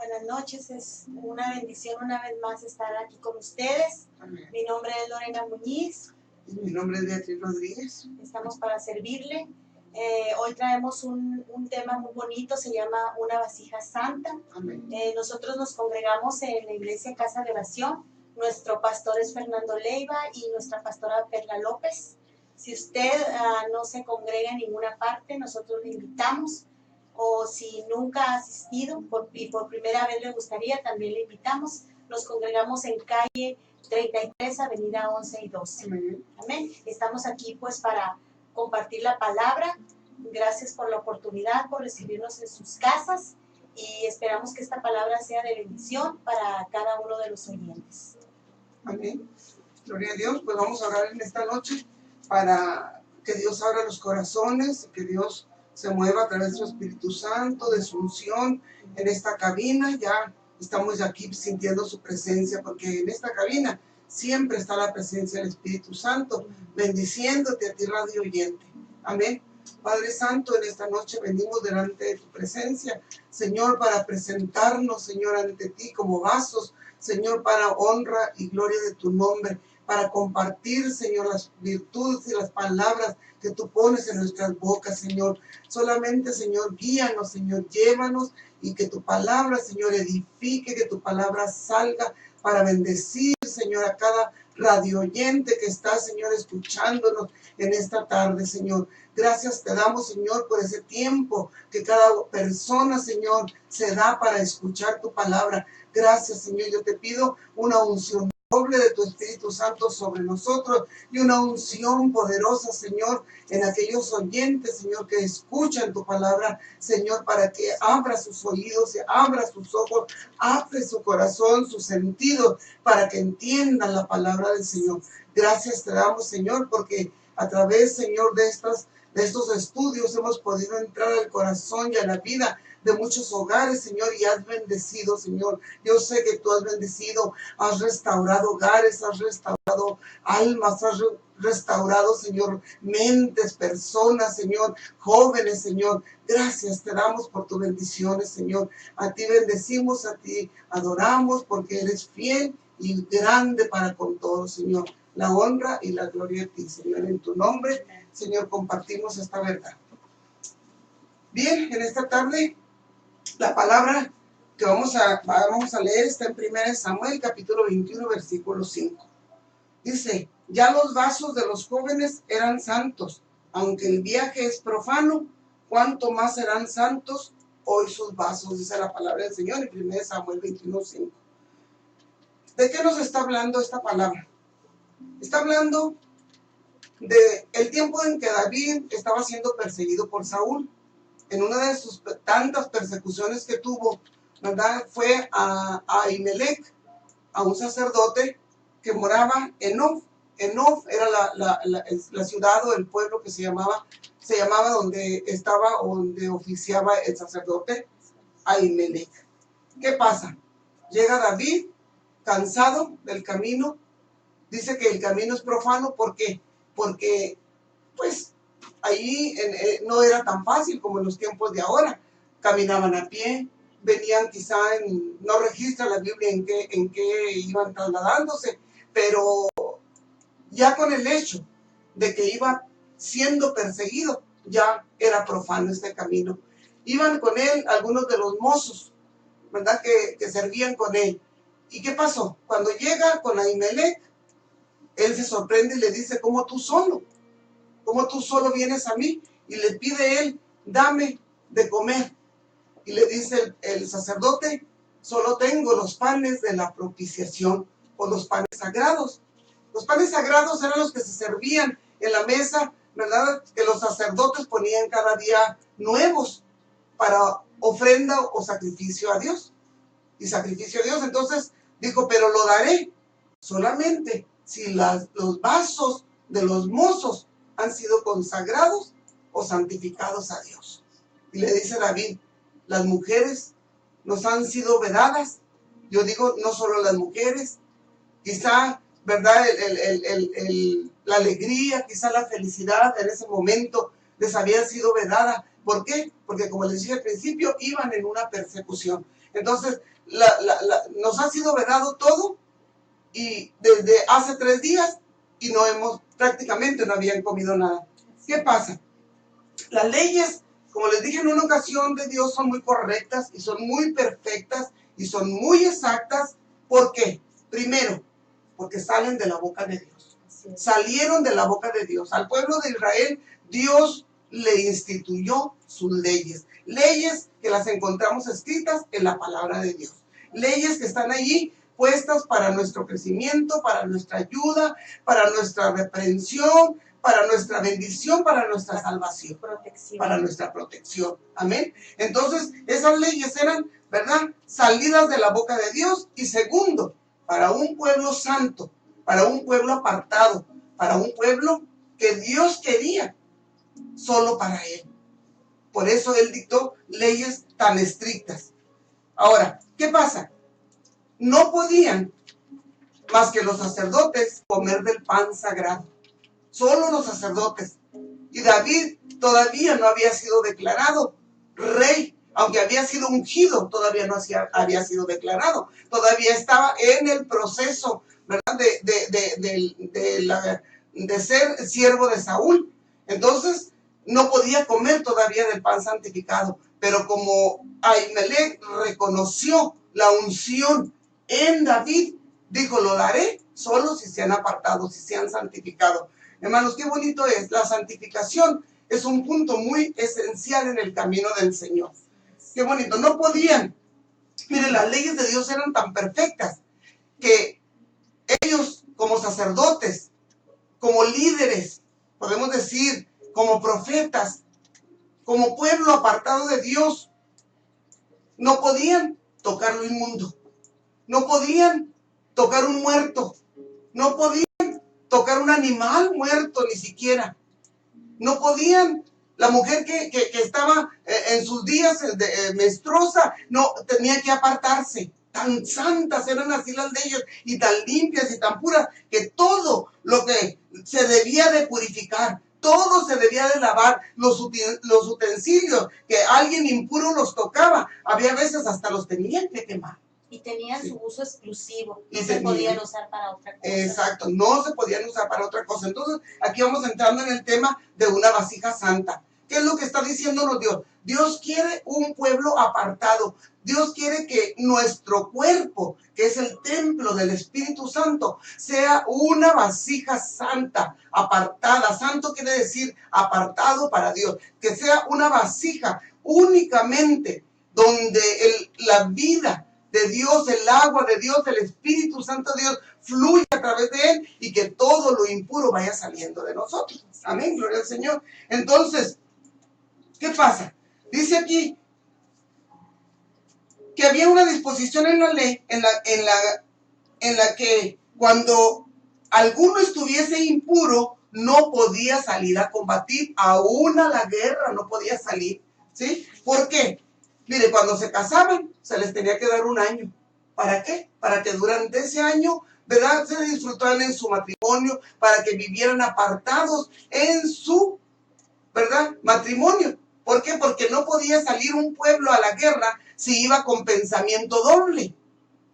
Buenas noches, es una bendición una vez más estar aquí con ustedes. Amén. Mi nombre es Lorena Muñiz. Y mi nombre es Beatriz Rodríguez. Estamos para servirle. Hoy traemos un tema muy bonito, se llama Una vasija santa. Amén. Nosotros nos congregamos en la iglesia Casa de Oración. Nuestro pastor es Fernando Leiva y nuestra pastora Perla López. Si usted no se congrega en ninguna parte, nosotros le invitamos. O si nunca ha asistido y por primera vez le gustaría, también le invitamos. Nos congregamos en calle 33, avenida 11 y 12. Amén. Amén. Estamos aquí pues para compartir la palabra. Gracias por la oportunidad, por recibirnos en sus casas y esperamos que esta palabra sea de bendición para cada uno de los oyentes. Amén. Gloria a Dios. Pues vamos a orar en esta noche para que Dios abra los corazones, que Dios se mueva a través de su Espíritu Santo, de su unción en esta cabina. Ya estamos aquí sintiendo su presencia, porque en esta cabina siempre está la presencia del Espíritu Santo, bendiciéndote a ti, radio oyente. Amén. Padre Santo, en esta noche venimos delante de tu presencia, Señor, para presentarnos, Señor, ante ti como vasos, Señor, para honra y gloria de tu nombre, para compartir, Señor, las virtudes y las palabras que tú pones en nuestras bocas, Señor. Solamente, Señor, guíanos, Señor, llévanos y que tu palabra, Señor, edifique, que tu palabra salga para bendecir, Señor, a cada radio oyente que está, Señor, escuchándonos en esta tarde, Señor. Gracias te damos, Señor, por ese tiempo que cada persona, Señor, se da para escuchar tu palabra. Gracias, Señor. Yo te pido una unción doble de tu Espíritu Santo sobre nosotros y una unción poderosa, Señor, en aquellos oyentes, Señor, que escuchan tu palabra, Señor, para que abra sus oídos, abra sus ojos, abre su corazón, sus sentidos, para que entiendan la palabra del Señor. Gracias te damos, Señor, porque a través, Señor, de estos estudios hemos podido entrar al corazón y a la vida de muchos hogares, Señor, y has bendecido, Señor. Yo sé que tú has bendecido, has restaurado hogares, has restaurado almas, has restaurado, Señor, mentes, personas, Señor, jóvenes, Señor. Gracias te damos por tus bendiciones, Señor. A ti bendecimos, a ti adoramos, porque eres fiel y grande para con todos, Señor. La honra y la gloria a ti, Señor. En tu nombre, Señor, compartimos esta verdad. Bien, en esta tarde, la palabra que vamos a leer está en 1 Samuel, capítulo 21, versículo 5. Dice, ya los vasos de los jóvenes eran santos, aunque el viaje es profano, ¿cuánto más serán santos hoy sus vasos? Dice la palabra del Señor en 1 Samuel 21, 5. ¿De qué nos está hablando esta palabra? Está hablando de el tiempo en que David estaba siendo perseguido por Saúl. En una de sus tantas persecuciones que tuvo, ¿verdad? Fue a Ahimelech, a un sacerdote que moraba en Nof. En Nof era la ciudad o el pueblo que se llamaba donde estaba o donde oficiaba el sacerdote Ahimelech. ¿Qué pasa? Llega David, cansado del camino. Dice que el camino es profano. ¿Por qué? Porque, pues, ahí no era tan fácil como en los tiempos de ahora. Caminaban a pie, venían quizá, no registra la Biblia en qué iban trasladándose, pero ya con el hecho de que iba siendo perseguido, ya era profano este camino. Iban con él algunos de los mozos, ¿verdad? Que servían con él. ¿Y qué pasó? Cuando llega con Ahimelech, él se sorprende y le dice, ¿cómo tú solo vienes a mí? Y le pide él, dame de comer. Y le dice el sacerdote, solo tengo los panes de la propiciación o los panes sagrados. Los panes sagrados eran los que se servían en la mesa, ¿verdad? Que los sacerdotes ponían cada día nuevos para ofrenda o sacrificio a Dios. Y sacrificio a Dios, entonces dijo, pero lo daré solamente si los vasos de los mozos han sido consagrados o santificados a Dios. Y le dice David, las mujeres nos han sido vedadas. Yo digo, no solo las mujeres, quizá, ¿verdad? La alegría, quizá la felicidad en ese momento les había sido vedada. ¿Por qué? Porque como les dije al principio, iban en una persecución. Entonces, nos ha sido vedado todo y desde hace 3 días y prácticamente no habían comido nada. ¿Qué pasa? Las leyes, como les dije en una ocasión, de Dios son muy correctas y son muy perfectas y son muy exactas. ¿Por qué? Primero, porque salen de la boca de Dios. Salieron de la boca de Dios. Al pueblo de Israel, Dios le instituyó sus leyes. Leyes que las encontramos escritas en la palabra de Dios. Leyes que están allí puestas para nuestro crecimiento, para nuestra ayuda, para nuestra reprensión, para nuestra bendición, para nuestra salvación, para nuestra protección. Amén. Entonces, esas leyes eran, ¿verdad?, salidas de la boca de Dios. Y segundo, para un pueblo santo, para un pueblo apartado, para un pueblo que Dios quería solo para Él. Por eso Él dictó leyes tan estrictas. Ahora, ¿qué pasa? No podían más que los sacerdotes comer del pan sagrado. Solo los sacerdotes. Y David todavía no había sido declarado rey, aunque había sido ungido, todavía no había sido declarado. Todavía estaba en el proceso, ¿verdad?, de ser siervo de Saúl. Entonces, no podía comer todavía del pan santificado. Pero como Ahimelech reconoció la unción en David, dijo, lo daré solo si se han apartado, si se han santificado. Hermanos, qué bonito es. La santificación es un punto muy esencial en el camino del Señor. Qué bonito. No podían. Miren, las leyes de Dios eran tan perfectas que ellos, como sacerdotes, como líderes, podemos decir, como profetas, como pueblo apartado de Dios, no podían tocar lo inmundo. No podían tocar un muerto. No podían tocar un animal muerto ni siquiera. No podían. La mujer que estaba en sus días menstruosa, no, tenía que apartarse. Tan santas eran así las leyes y tan limpias y tan puras que todo lo que se debía de purificar, todo se debía de lavar. Los utensilios que alguien impuro los tocaba, había veces hasta los tenían que quemar. Y tenían su uso exclusivo, no se podían usar para otra cosa. Exacto, no se podían usar para otra cosa. Entonces, aquí vamos entrando en el tema de una vasija santa. ¿Qué es lo que está diciéndonos Dios? Dios quiere un pueblo apartado. Dios quiere que nuestro cuerpo, que es el templo del Espíritu Santo, sea una vasija santa, apartada. Santo quiere decir apartado para Dios. Que sea una vasija únicamente donde la vida de Dios, el agua de Dios, el Espíritu Santo de Dios fluye a través de él y que todo lo impuro vaya saliendo de nosotros. Amén, gloria al Señor. Entonces, ¿qué pasa? Dice aquí que había una disposición en la ley en la que cuando alguno estuviese impuro no podía salir a combatir, aún a la guerra no podía salir, ¿sí? ¿Por qué? Mire, cuando se casaban, se les tenía que dar 1 año. ¿Para qué? Para que durante ese año, ¿verdad?, se disfrutaran en su matrimonio, para que vivieran apartados en su, ¿verdad?, matrimonio. ¿Por qué? Porque no podía salir un pueblo a la guerra si iba con pensamiento doble.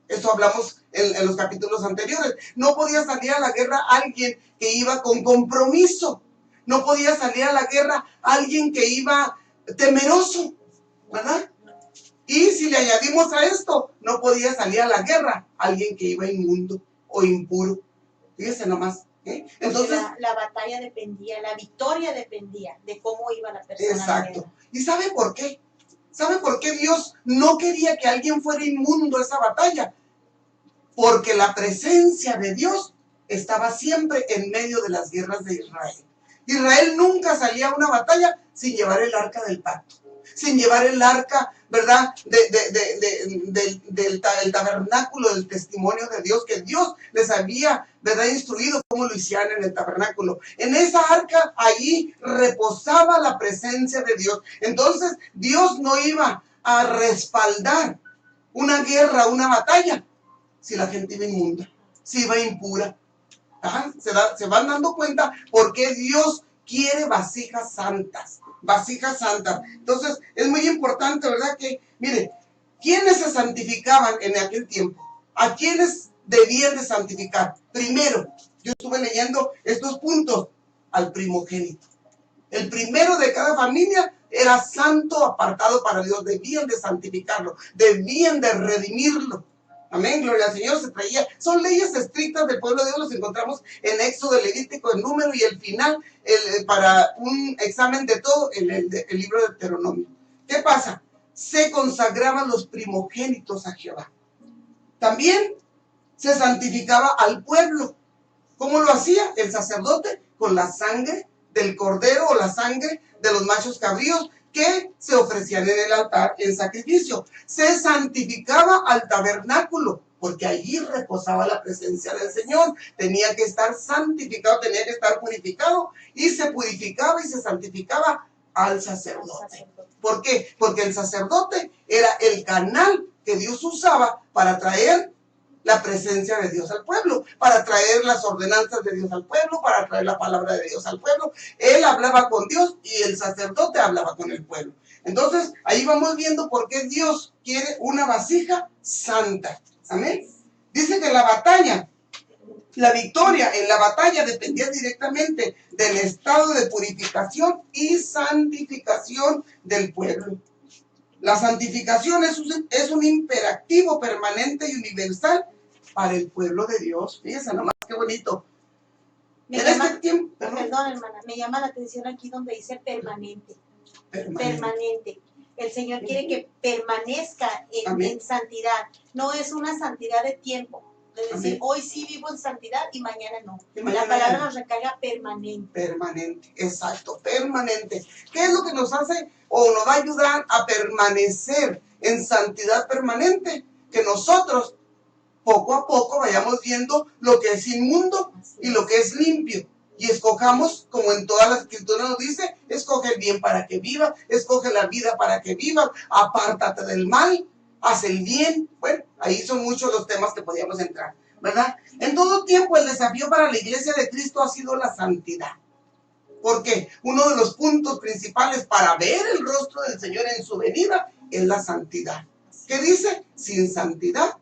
Eso hablamos en los capítulos anteriores. No podía salir a la guerra alguien que iba con compromiso. No podía salir a la guerra alguien que iba temeroso, ¿verdad? Y si le añadimos a esto, no podía salir a la guerra alguien que iba inmundo o impuro. Fíjese nomás. Entonces, la batalla dependía, la victoria dependía de cómo iba la persona. Exacto. ¿Y sabe por qué? ¿Sabe por qué Dios no quería que alguien fuera inmundo a esa batalla? Porque la presencia de Dios estaba siempre en medio de las guerras de Israel. Israel nunca salía a una batalla sin llevar el arca del pacto, sin llevar el arca, ¿verdad?, del tabernáculo del testimonio de Dios, que Dios les había, ¿verdad?, instruido cómo lo hicieran en el tabernáculo. En esa arca, allí reposaba la presencia de Dios. Entonces, Dios no iba a respaldar una guerra, una batalla, si la gente iba inmunda, si iba impura. Ajá, se van dando cuenta por qué Dios quiere vasijas santas. Vasijas santas. Entonces, es muy importante, ¿verdad? Que, mire, ¿quiénes se santificaban en aquel tiempo? ¿A quiénes debían de santificar? Primero, yo estuve leyendo estos puntos, al primogénito. El primero de cada familia era santo, apartado para Dios. Debían de santificarlo, debían de redimirlo. Amén, gloria al Señor. Se traía, son leyes estrictas del pueblo de Dios, los encontramos en Éxodo, Levítico, en Número, y el final, para un examen de todo, el libro de Deuteronomio. ¿Qué pasa? Se consagraban los primogénitos a Jehová. También se santificaba al pueblo. ¿Cómo lo hacía? El sacerdote, con la sangre del cordero o la sangre de los machos cabríos que se ofrecían en el altar en sacrificio. Se santificaba al tabernáculo, porque allí reposaba la presencia del Señor. Tenía que estar santificado, tenía que estar purificado, y se purificaba y se santificaba al sacerdote. ¿Por qué? Porque el sacerdote era el canal que Dios usaba para traer la presencia de Dios al pueblo, para traer las ordenanzas de Dios al pueblo, para traer la palabra de Dios al pueblo. Él hablaba con Dios y el sacerdote hablaba con el pueblo. Entonces, ahí vamos viendo por qué Dios quiere una vasija santa. Amén. Dice que la victoria en la batalla dependía directamente del estado de purificación y santificación del pueblo. La santificación es un imperativo permanente y universal para el pueblo de Dios. Fíjense nomás qué bonito. Perdón, hermana, me llama la atención aquí donde dice permanente. Permanente. El Señor quiere que permanezca en santidad. No es una santidad de tiempo. Es decir, hoy sí vivo en santidad y mañana no. La palabra nos recarga permanente. Permanente, exacto, permanente. ¿Qué es lo que nos hace o nos va a ayudar a permanecer en santidad permanente? Que nosotros poco a poco vayamos viendo lo que es inmundo y lo que es limpio. Y escojamos, como en todas las escrituras nos dice, escoge el bien para que viva, escoge la vida para que viva, apártate del mal, haz el bien. Bueno, ahí son muchos los temas que podíamos entrar, ¿verdad? En todo tiempo el desafío para la iglesia de Cristo ha sido la santidad. Porque uno de los puntos principales para ver el rostro del Señor en su venida es la santidad. ¿Qué dice? Sin santidad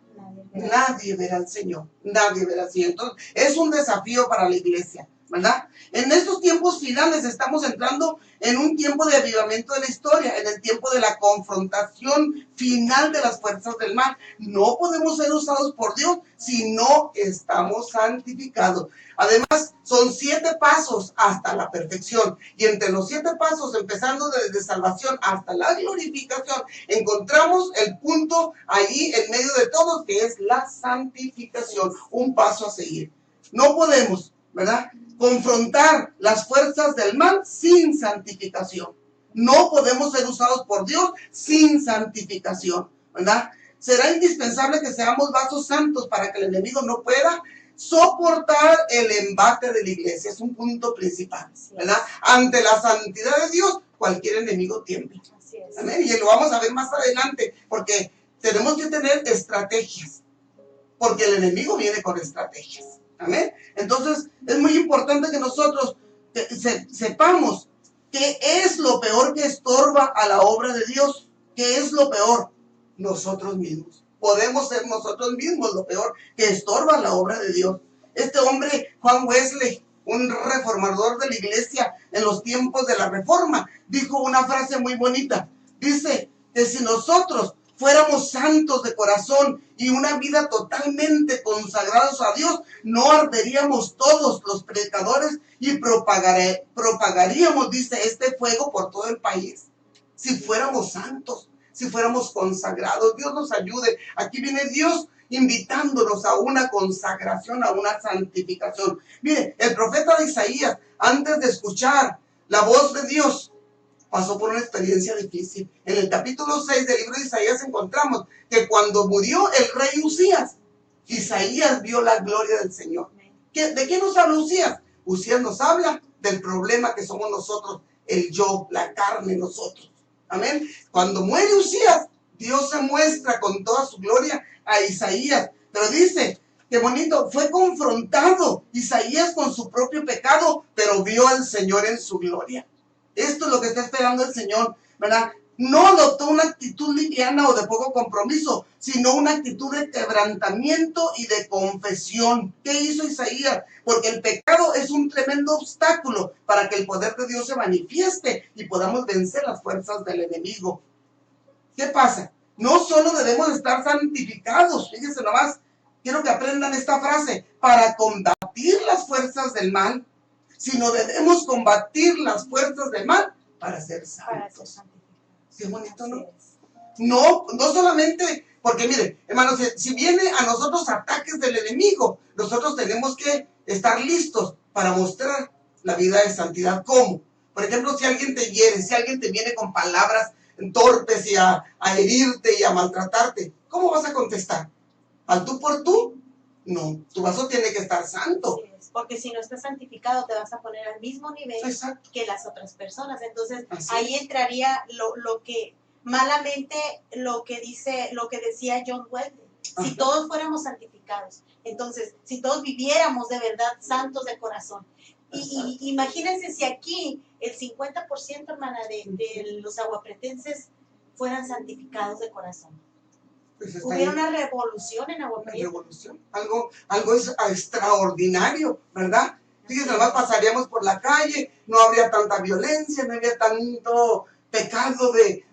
nadie verá al Señor. Nadie verá al Señor. Entonces, es un desafío para la iglesia, ¿verdad? En estos tiempos finales estamos entrando en un tiempo de avivamiento de la historia, en el tiempo de la confrontación final de las fuerzas del mal. No podemos ser usados por Dios si no estamos santificados. Además, son 7 pasos hasta la perfección. Y entre los 7 pasos, empezando desde salvación hasta la glorificación, encontramos el punto ahí en medio de todos, que es la santificación. Un paso a seguir. No podemos, ¿verdad?, confrontar las fuerzas del mal sin santificación. No podemos ser usados por Dios sin santificación, ¿verdad? Será indispensable que seamos vasos santos para que el enemigo no pueda soportar el embate de la iglesia. Es un punto principal, ¿verdad? Ante la santidad de Dios, cualquier enemigo tiembla. ¿Amén? Y lo vamos a ver más adelante, porque tenemos que tener estrategias, porque el enemigo viene con estrategias. Amén. Entonces, es muy importante que nosotros sepamos qué es lo peor que estorba a la obra de Dios. ¿Qué es lo peor? Nosotros mismos. Podemos ser nosotros mismos lo peor que estorba la obra de Dios. Este hombre, Juan Wesley, un reformador de la iglesia en los tiempos de la Reforma, dijo una frase muy bonita. Dice que si nosotros fuéramos santos de corazón y una vida totalmente consagrados a Dios, no arderíamos todos los predicadores y propagaríamos, dice, este fuego por todo el país. Si fuéramos santos, si fuéramos consagrados, Dios nos ayude. Aquí viene Dios invitándonos a una consagración, a una santificación. Mire, el profeta Isaías, antes de escuchar la voz de Dios, pasó por una experiencia difícil. En el capítulo 6 del libro de Isaías encontramos que cuando murió el rey Usías, Isaías vio la gloria del Señor. ¿De qué nos habla Usías? Usías nos habla del problema que somos nosotros, el yo, la carne, nosotros. Amén. Cuando muere Usías, Dios se muestra con toda su gloria a Isaías. Pero dice, qué bonito, fue confrontado Isaías con su propio pecado, pero vio al Señor en su gloria. Esto es lo que está esperando el Señor, ¿verdad? no adoptó una actitud liviana o de poco compromiso, sino una actitud de quebrantamiento y de confesión. ¿Qué hizo Isaías? Porque el pecado es un tremendo obstáculo para que el poder de Dios se manifieste y podamos vencer las fuerzas del enemigo. ¿Qué pasa? No solo debemos estar santificados, fíjense nomás, quiero que aprendan esta frase, para combatir las fuerzas del mal, sino debemos combatir las fuerzas del mal para ser santos. Qué bonito, ¿no? No solamente, porque miren, hermanos, si viene a nosotros ataques del enemigo, nosotros tenemos que estar listos para mostrar la vida de santidad. ¿Cómo? Por ejemplo, si alguien te hiere, si alguien te viene con palabras torpes y a herirte y a maltratarte, ¿cómo vas a contestar? ¿Al tú por tú? No, tu vaso tiene que estar santo. Sí, porque si no estás santificado te vas a poner al mismo nivel Exacto. que las otras personas. Entonces Así ahí es. entraría lo que malamente lo que decía John Wesley. Si todos fuéramos santificados, entonces si todos viviéramos de verdad santos de corazón. Y imagínense si aquí el 50%, hermana, de los aguapretenses fueran santificados de corazón. Pues hubiera una revolución en Agua Prieta. Revolución, algo es extraordinario, ¿verdad? Fíjense, nomás pasaríamos por la calle, no habría tanta violencia, no habría tanto pecado de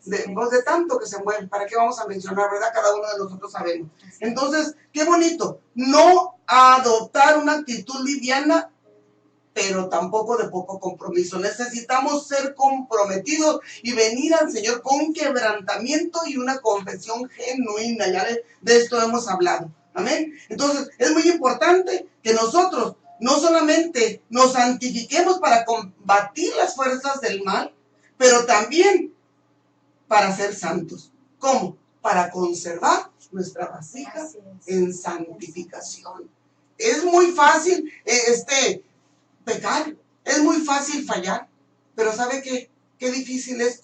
tanto que se mueve. ¿Para qué vamos a mencionar, verdad? Cada uno de nosotros sabemos. Entonces, qué bonito, no adoptar una actitud liviana, pero tampoco de poco compromiso. Necesitamos ser comprometidos y venir al Señor con quebrantamiento y una confesión genuina. Ya de esto hemos hablado. Amén. Entonces, es muy importante que nosotros no solamente nos santifiquemos para combatir las fuerzas del mal, pero también para ser santos. ¿Cómo? Para conservar nuestra vasija en santificación. Es muy fácil pecar, es muy fácil fallar, pero ¿sabe qué? Qué difícil es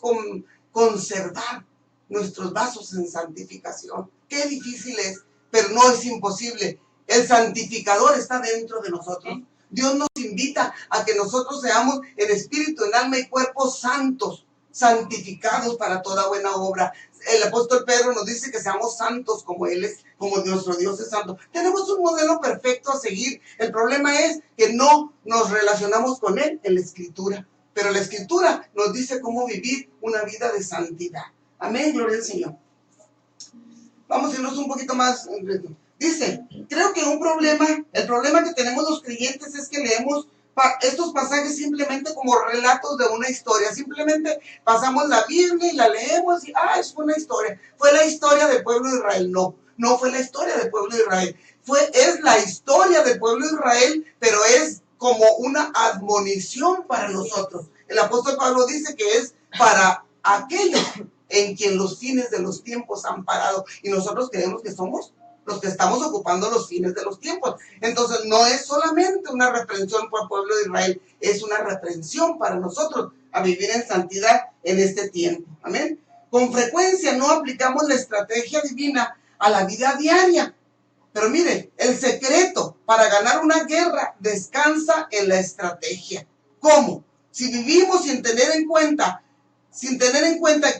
conservar nuestros vasos en santificación. Qué difícil es, pero no es imposible. El santificador está dentro de nosotros. Dios nos invita a que nosotros seamos en espíritu, en alma y cuerpo santos, santificados para toda buena obra. El apóstol Pedro nos dice que seamos santos como Él es, como nuestro Dios es santo. Tenemos un modelo perfecto a seguir. El problema es que no nos relacionamos con Él en la Escritura. Pero la Escritura nos dice cómo vivir una vida de santidad. Amén, gloria al Señor. Vamos a irnos un poquito más. Dice, creo que el problema que tenemos los creyentes es que leemos estos pasajes simplemente como relatos de una historia. Simplemente pasamos la Biblia y la leemos y, es una historia. Fue la historia del pueblo de Israel. No fue la historia del pueblo de Israel. Es la historia del pueblo de Israel, pero es como una admonición para nosotros. El apóstol Pablo dice que es para aquellos en quien los fines de los tiempos han parado. Y nosotros creemos que somos los que estamos ocupando los fines de los tiempos. Entonces no es solamente una reprensión para el pueblo de Israel, es una reprensión para nosotros a vivir en santidad en este tiempo. Amén. Con frecuencia no aplicamos la estrategia divina a la vida diaria. Pero mire, el secreto para ganar una guerra descansa en la estrategia. ¿Cómo? Si vivimos sin tener en cuenta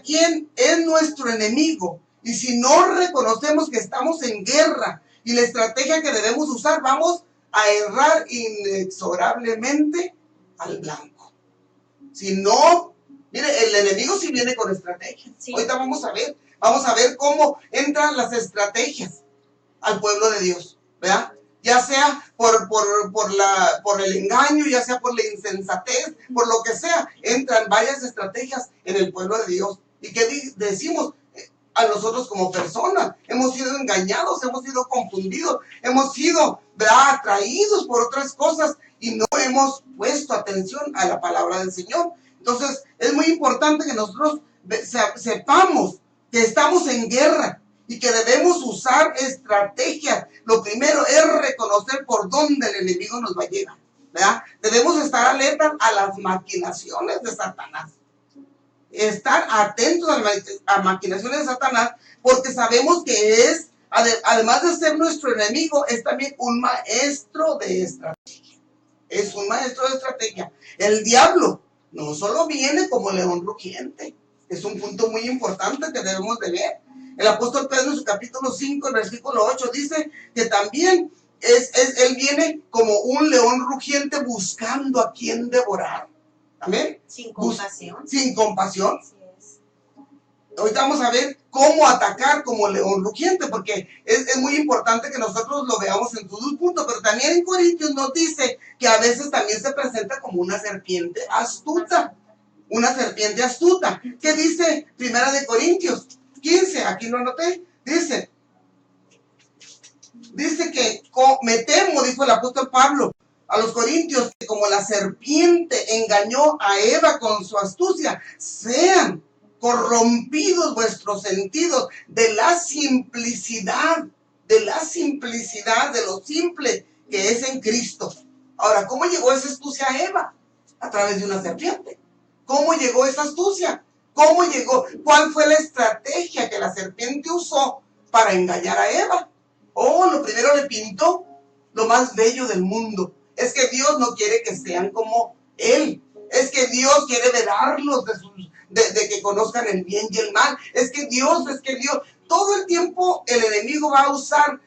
quién es nuestro enemigo, y si no reconocemos que estamos en guerra y la estrategia que debemos usar, vamos a errar inexorablemente al blanco. Si no, mire, el enemigo sí viene con estrategia. Sí. Ahorita vamos a ver cómo entran las estrategias al pueblo de Dios, ¿verdad? Ya sea por el engaño, ya sea por la insensatez, por lo que sea, entran varias estrategias en el pueblo de Dios. ¿Y qué decimos? A nosotros como personas, hemos sido engañados, hemos sido confundidos, hemos sido, ¿verdad?, atraídos por otras cosas y no hemos puesto atención a la palabra del Señor. Entonces, es muy importante que nosotros sepamos que estamos en guerra y que debemos usar estrategias. Lo primero es reconocer por dónde el enemigo nos va a llegar, ¿verdad? Debemos estar alertas a las maquinaciones de Satanás. Estar atentos a maquinaciones de Satanás, porque sabemos que es, además de ser nuestro enemigo, es también un maestro de estrategia. Es un maestro de estrategia. El diablo no solo viene como león rugiente, Es un punto muy importante que debemos de ver. El apóstol Pedro en su capítulo 5, el versículo 8 dice que también él viene como un león rugiente buscando a quien devorar. Amén. Sin compasión. Sin compasión. Así es. Ahorita vamos a ver cómo atacar como león rugiente, porque es muy importante que nosotros lo veamos en todos los puntos, pero también en Corintios nos dice que a veces también se presenta como una serpiente astuta. Una serpiente astuta. ¿Qué dice Primera de Corintios 15? Aquí lo anoté. Dice que me temo, dijo el apóstol Pablo a los corintios, que como la serpiente engañó a Eva con su astucia, sean corrompidos vuestros sentidos de la simplicidad, de lo simple que es en Cristo. Ahora, ¿cómo llegó esa astucia a Eva? A través de una serpiente. ¿Cómo llegó esa astucia? ¿Cómo llegó? ¿Cuál fue la estrategia que la serpiente usó para engañar a Eva? Oh, lo primero le pintó lo más bello del mundo. Es que Dios no quiere que sean como Él. Es que Dios quiere vedarlos de que conozcan el bien y el mal. Es que Dios. Todo el tiempo el enemigo va a usar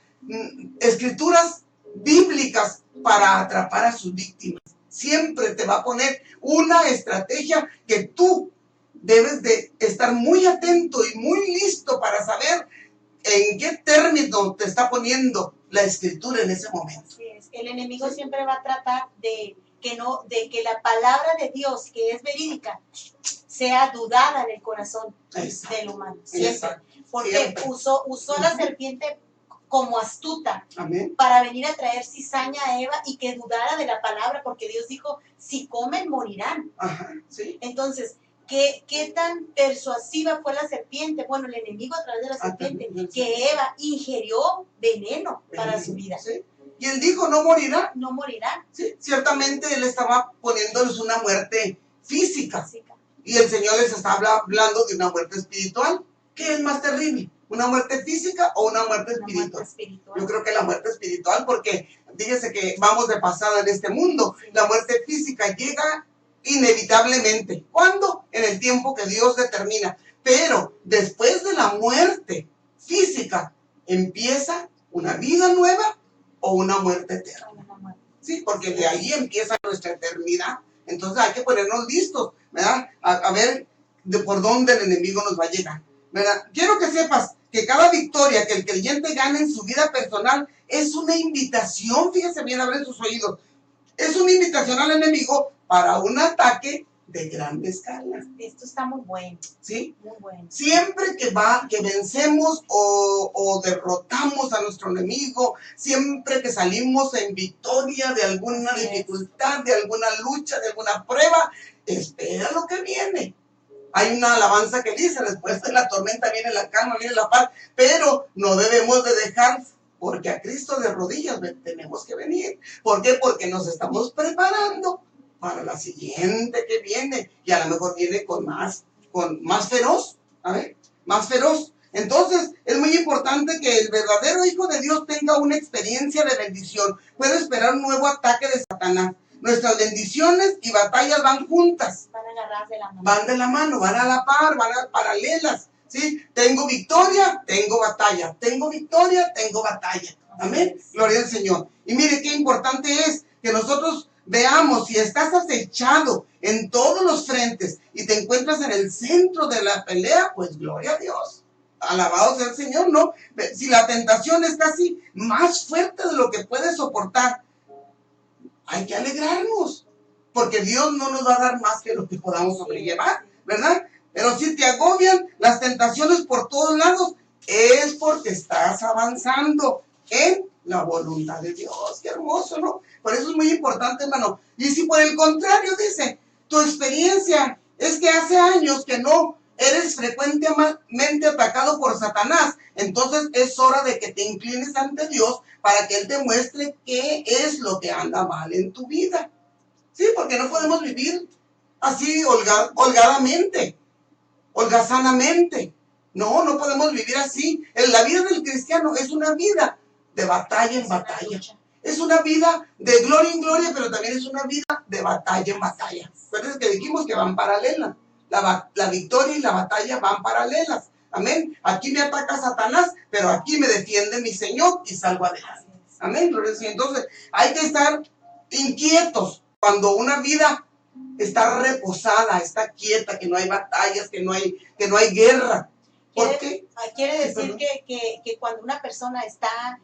escrituras bíblicas para atrapar a sus víctimas. Siempre te va a poner una estrategia que tú debes de estar muy atento y muy listo para saber en qué término te está poniendo la escritura en ese momento. Así es. El enemigo siempre va a tratar de que la palabra de Dios, que es verídica, sea dudada en el corazón del humano. Siempre. Porque usó la serpiente como astuta. Amén. Para venir a traer cizaña a Eva y que dudara de la palabra, porque Dios dijo, si comen morirán. Ajá, sí. Entonces, ¿qué tan persuasiva fue la serpiente? Bueno, el enemigo a través de la serpiente, que Eva ingirió veneno para su vida. Sí. Y él dijo, no morirá. No morirá. Sí, ciertamente él estaba poniéndoles una muerte física. Y el Señor les está hablando de una muerte espiritual. ¿Qué es más terrible? ¿Una muerte física o una muerte espiritual? Yo creo que la muerte espiritual, porque fíjese que vamos de pasada en este mundo. Sí. La muerte física llega inevitablemente. ¿Cuándo? En el tiempo que Dios determina. Pero después de la muerte física, empieza una vida nueva o una muerte eterna. Sí, porque de ahí empieza nuestra eternidad. Entonces hay que ponernos listos, ¿verdad? A ver por dónde el enemigo nos va a llegar, ¿verdad? Quiero que sepas que cada victoria que el creyente gana en su vida personal es una invitación, fíjese bien, abren sus oídos, es una invitación al enemigo para un ataque de gran escala. Esto está muy bueno. ¿Sí? Muy bueno. Siempre que vencemos o derrotamos a nuestro enemigo, siempre que salimos en victoria de alguna dificultad, de alguna lucha, de alguna prueba, espera lo que viene. Hay una alabanza que dice, después de la tormenta viene la calma, viene la paz, pero no debemos de dejar, porque a Cristo de rodillas tenemos que venir. ¿Por qué? Porque nos estamos preparando para la siguiente que viene, y a lo mejor viene con más feroz, a ver, más feroz. Entonces, es muy importante que el verdadero Hijo de Dios tenga una experiencia de bendición. Puede esperar un nuevo ataque de Satanás. Nuestras bendiciones y batallas van juntas. Van agarradas de la mano. Van de la mano, van a la par, van a paralelas. ¿Sí? Tengo victoria, tengo batalla. Tengo victoria, tengo batalla. Amén. Gloria al Señor. Y mire qué importante es que nosotros veamos, si estás acechado en todos los frentes y te encuentras en el centro de la pelea, pues gloria a Dios. Alabado sea el Señor, ¿no? Si la tentación es casi más fuerte de lo que puedes soportar, hay que alegrarnos, porque Dios no nos va a dar más que lo que podamos sobrellevar, ¿verdad? Pero si te agobian las tentaciones por todos lados, es porque estás avanzando en la voluntad de Dios. Qué hermoso, ¿no? Por eso es muy importante, hermano. Y si por el contrario, dice, tu experiencia es que hace años que no eres frecuentemente atacado por Satanás, entonces es hora de que te inclines ante Dios para que Él te muestre qué es lo que anda mal en tu vida. Sí, porque no podemos vivir así holgadamente, holgazanamente. No podemos vivir así. La vida del cristiano es una vida de batalla en batalla. Es una vida de gloria en gloria, pero también es una vida de batalla en batalla. Acuérdense que dijimos que van paralelas. La victoria y la batalla van paralelas. Amén. Aquí me ataca Satanás, pero aquí me defiende mi Señor y salgo adelante. Amén. Entonces hay que estar inquietos cuando una vida está reposada, está quieta, que no hay batallas, que no hay guerra. ¿Por qué? Quiere decir que cuando una persona está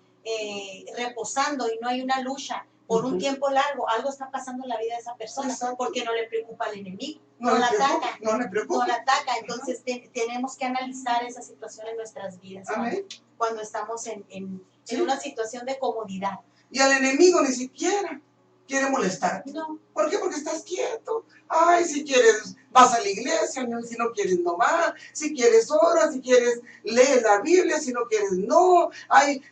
reposando y no hay una lucha por un tiempo largo, algo está pasando en la vida de esa persona. Exacto. Porque no le preocupa al enemigo, no la ataca. No le preocupa. No la ataca. Entonces tenemos que analizar esa situación en nuestras vidas. Amén. Cuando estamos en una situación de comodidad. Y al enemigo ni siquiera quiere molestar. No. ¿Por qué? Porque estás quieto. Ay, si quieres, vas a la iglesia, si no quieres, no vas. Si quieres, ora, si quieres, lee la Biblia, si no quieres, no. Ahí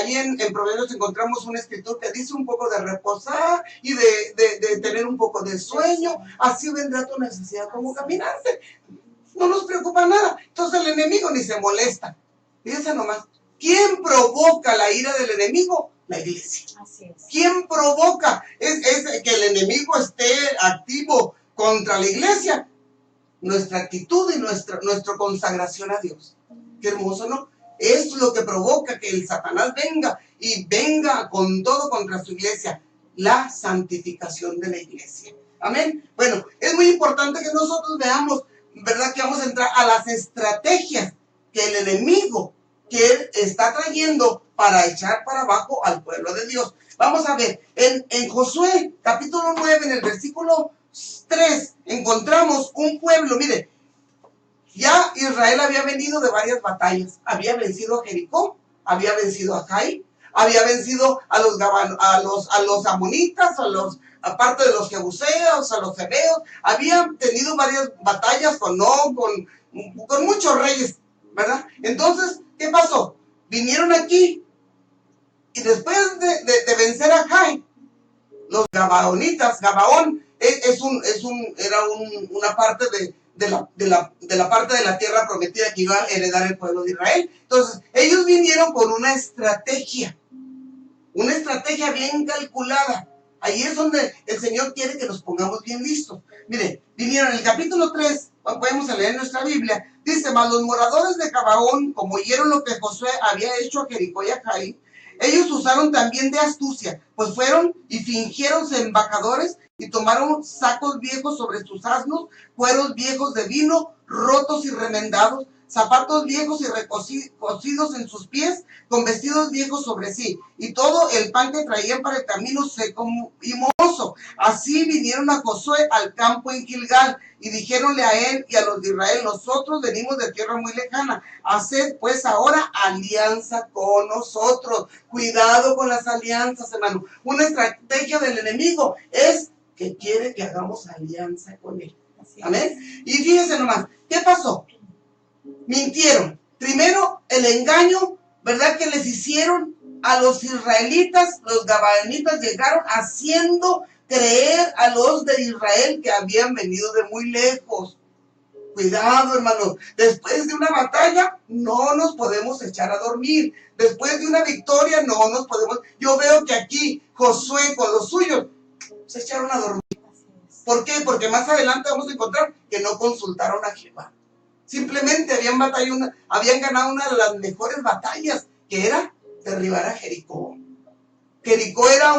en Proverbios encontramos una escritura que dice un poco de reposar y de tener un poco de sueño. Así vendrá tu necesidad como caminante. No nos preocupa nada. Entonces el enemigo ni se molesta. Fíjense nomás. ¿Quién provoca la ira del enemigo? La iglesia. Así es. ¿Quién provoca es que el enemigo esté activo contra la iglesia? Nuestra actitud y nuestra consagración a Dios. Qué hermoso, ¿no? Es lo que provoca que el Satanás venga con todo contra su iglesia. La santificación de la iglesia. Amén. Bueno, es muy importante que nosotros veamos, ¿verdad? Que vamos a entrar a las estrategias que el enemigo que él está trayendo para echar para abajo al pueblo de Dios. Vamos a ver, en Josué, capítulo 9, en el versículo 3, encontramos un pueblo, mire, ya Israel había venido de varias batallas, había vencido a Jericó, había vencido a Jai, había vencido a los amonitas, aparte de los jebuseos, a los hebeos, había tenido varias batallas con muchos reyes, ¿verdad? Entonces, ¿qué pasó? Vinieron aquí y después de vencer a Jai, los gabaonitas, Gabaón era una parte de la parte de la tierra prometida que iba a heredar el pueblo de Israel. Entonces, ellos vinieron con una estrategia bien calculada. Ahí es donde el Señor quiere que nos pongamos bien listos. Miren, vinieron en el capítulo 3, podemos leer en nuestra Biblia, dice, mas los moradores de Gabaón, como oyeron lo que Josué había hecho a Jericó y a Jai, ellos usaron también de astucia, pues fueron y fingieronse embajadores y tomaron sacos viejos sobre sus asnos, cueros viejos de vino, rotos y remendados, zapatos viejos y recocidos en sus pies, con vestidos viejos sobre sí, y todo el pan que traían para el camino seco y mohoso. Así vinieron a Josué al campo en Gilgal, y dijéronle a él y a los de Israel, nosotros venimos de tierra muy lejana, haced pues ahora alianza con nosotros. Cuidado con las alianzas, hermano. Una estrategia del enemigo es que quiere que hagamos alianza con él. Amén. Y fíjense nomás, ¿qué pasó? Mintieron. Primero, el engaño, ¿verdad? Que les hicieron a los israelitas, los gabaonitas llegaron haciendo creer a los de Israel que habían venido de muy lejos. Cuidado, hermanos. Después de una batalla, no nos podemos echar a dormir. Después de una victoria, no nos podemos. Yo veo que aquí Josué con los suyos se echaron a dormir. ¿Por qué? Porque más adelante vamos a encontrar que no consultaron a Jehová. Simplemente habían ganado una de las mejores batallas, que era derribar a Jericó. Jericó era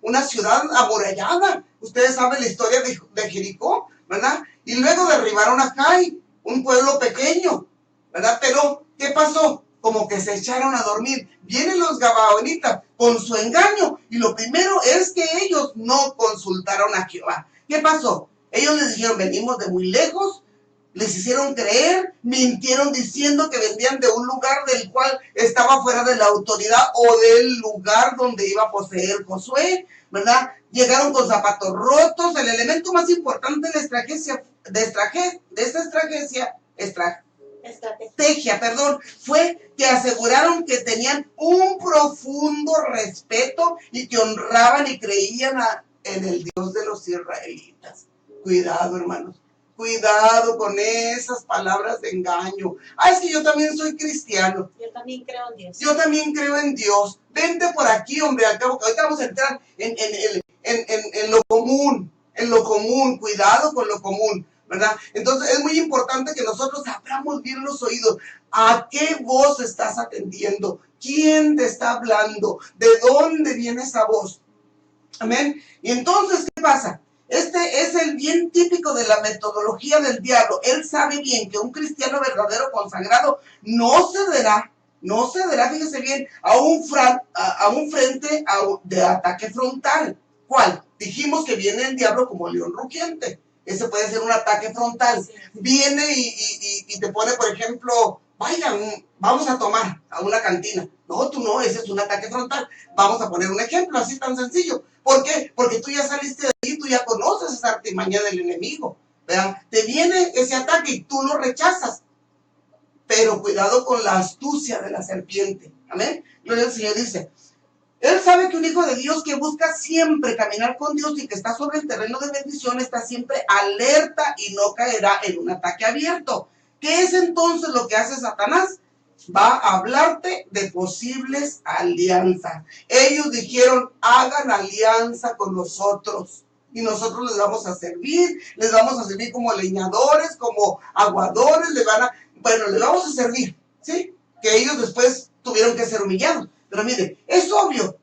una ciudad amurallada. Ustedes saben la historia de Jericó, ¿verdad? Y luego derribaron a Jai, un pueblo pequeño, ¿verdad? Pero, ¿qué pasó? Como que se echaron a dormir. Vienen los gabaonitas con su engaño, y lo primero es que ellos no consultaron a Jehová. ¿Qué pasó? Ellos les dijeron, venimos de muy lejos. Les hicieron creer, mintieron diciendo que venían de un lugar del cual estaba fuera de la autoridad o del lugar donde iba a poseer Josué, ¿verdad? Llegaron con zapatos rotos. El elemento más importante de esta estrategia, fue que aseguraron que tenían un profundo respeto y que honraban y creían en el Dios de los israelitas. Cuidado, hermanos. Cuidado con esas palabras de engaño. Es que yo también soy cristiano. Yo también creo en Dios. Yo también creo en Dios. Vente por aquí, hombre, al cabo que ahorita vamos a entrar en lo común. En lo común, cuidado con lo común. ¿verdad? Entonces es muy importante que nosotros abramos bien los oídos. ¿A qué voz estás atendiendo? ¿Quién te está hablando? ¿De dónde viene esa voz? Amén. Y entonces, ¿qué pasa? Este es el bien típico de la metodología del diablo. Él sabe bien que un cristiano verdadero consagrado no cederá, fíjese bien, a un frente de ataque frontal. ¿Cuál? Dijimos que viene el diablo como león rugiente. Ese puede ser un ataque frontal. Sí. Viene y te pone, por ejemplo, vamos a tomar a una cantina. No, tú no, ese es un ataque frontal. Vamos a poner un ejemplo así tan sencillo. ¿Por qué? Porque tú ya saliste de ahí, tú ya conoces esa artimaña del enemigo, ¿verdad? Te viene ese ataque y tú lo rechazas. Pero cuidado con la astucia de la serpiente. Amén. Luego el Señor dice, Él sabe que un hijo de Dios que busca siempre caminar con Dios y que está sobre el terreno de bendición está siempre alerta y no caerá en un ataque abierto. ¿Qué es entonces lo que hace Satanás? Va a hablarte de posibles alianzas. Ellos dijeron, hagan alianza con nosotros y nosotros les vamos a servir como leñadores, como aguadores, les vamos a servir, ¿sí? Que ellos después tuvieron que ser humillados. Pero mire, es obvio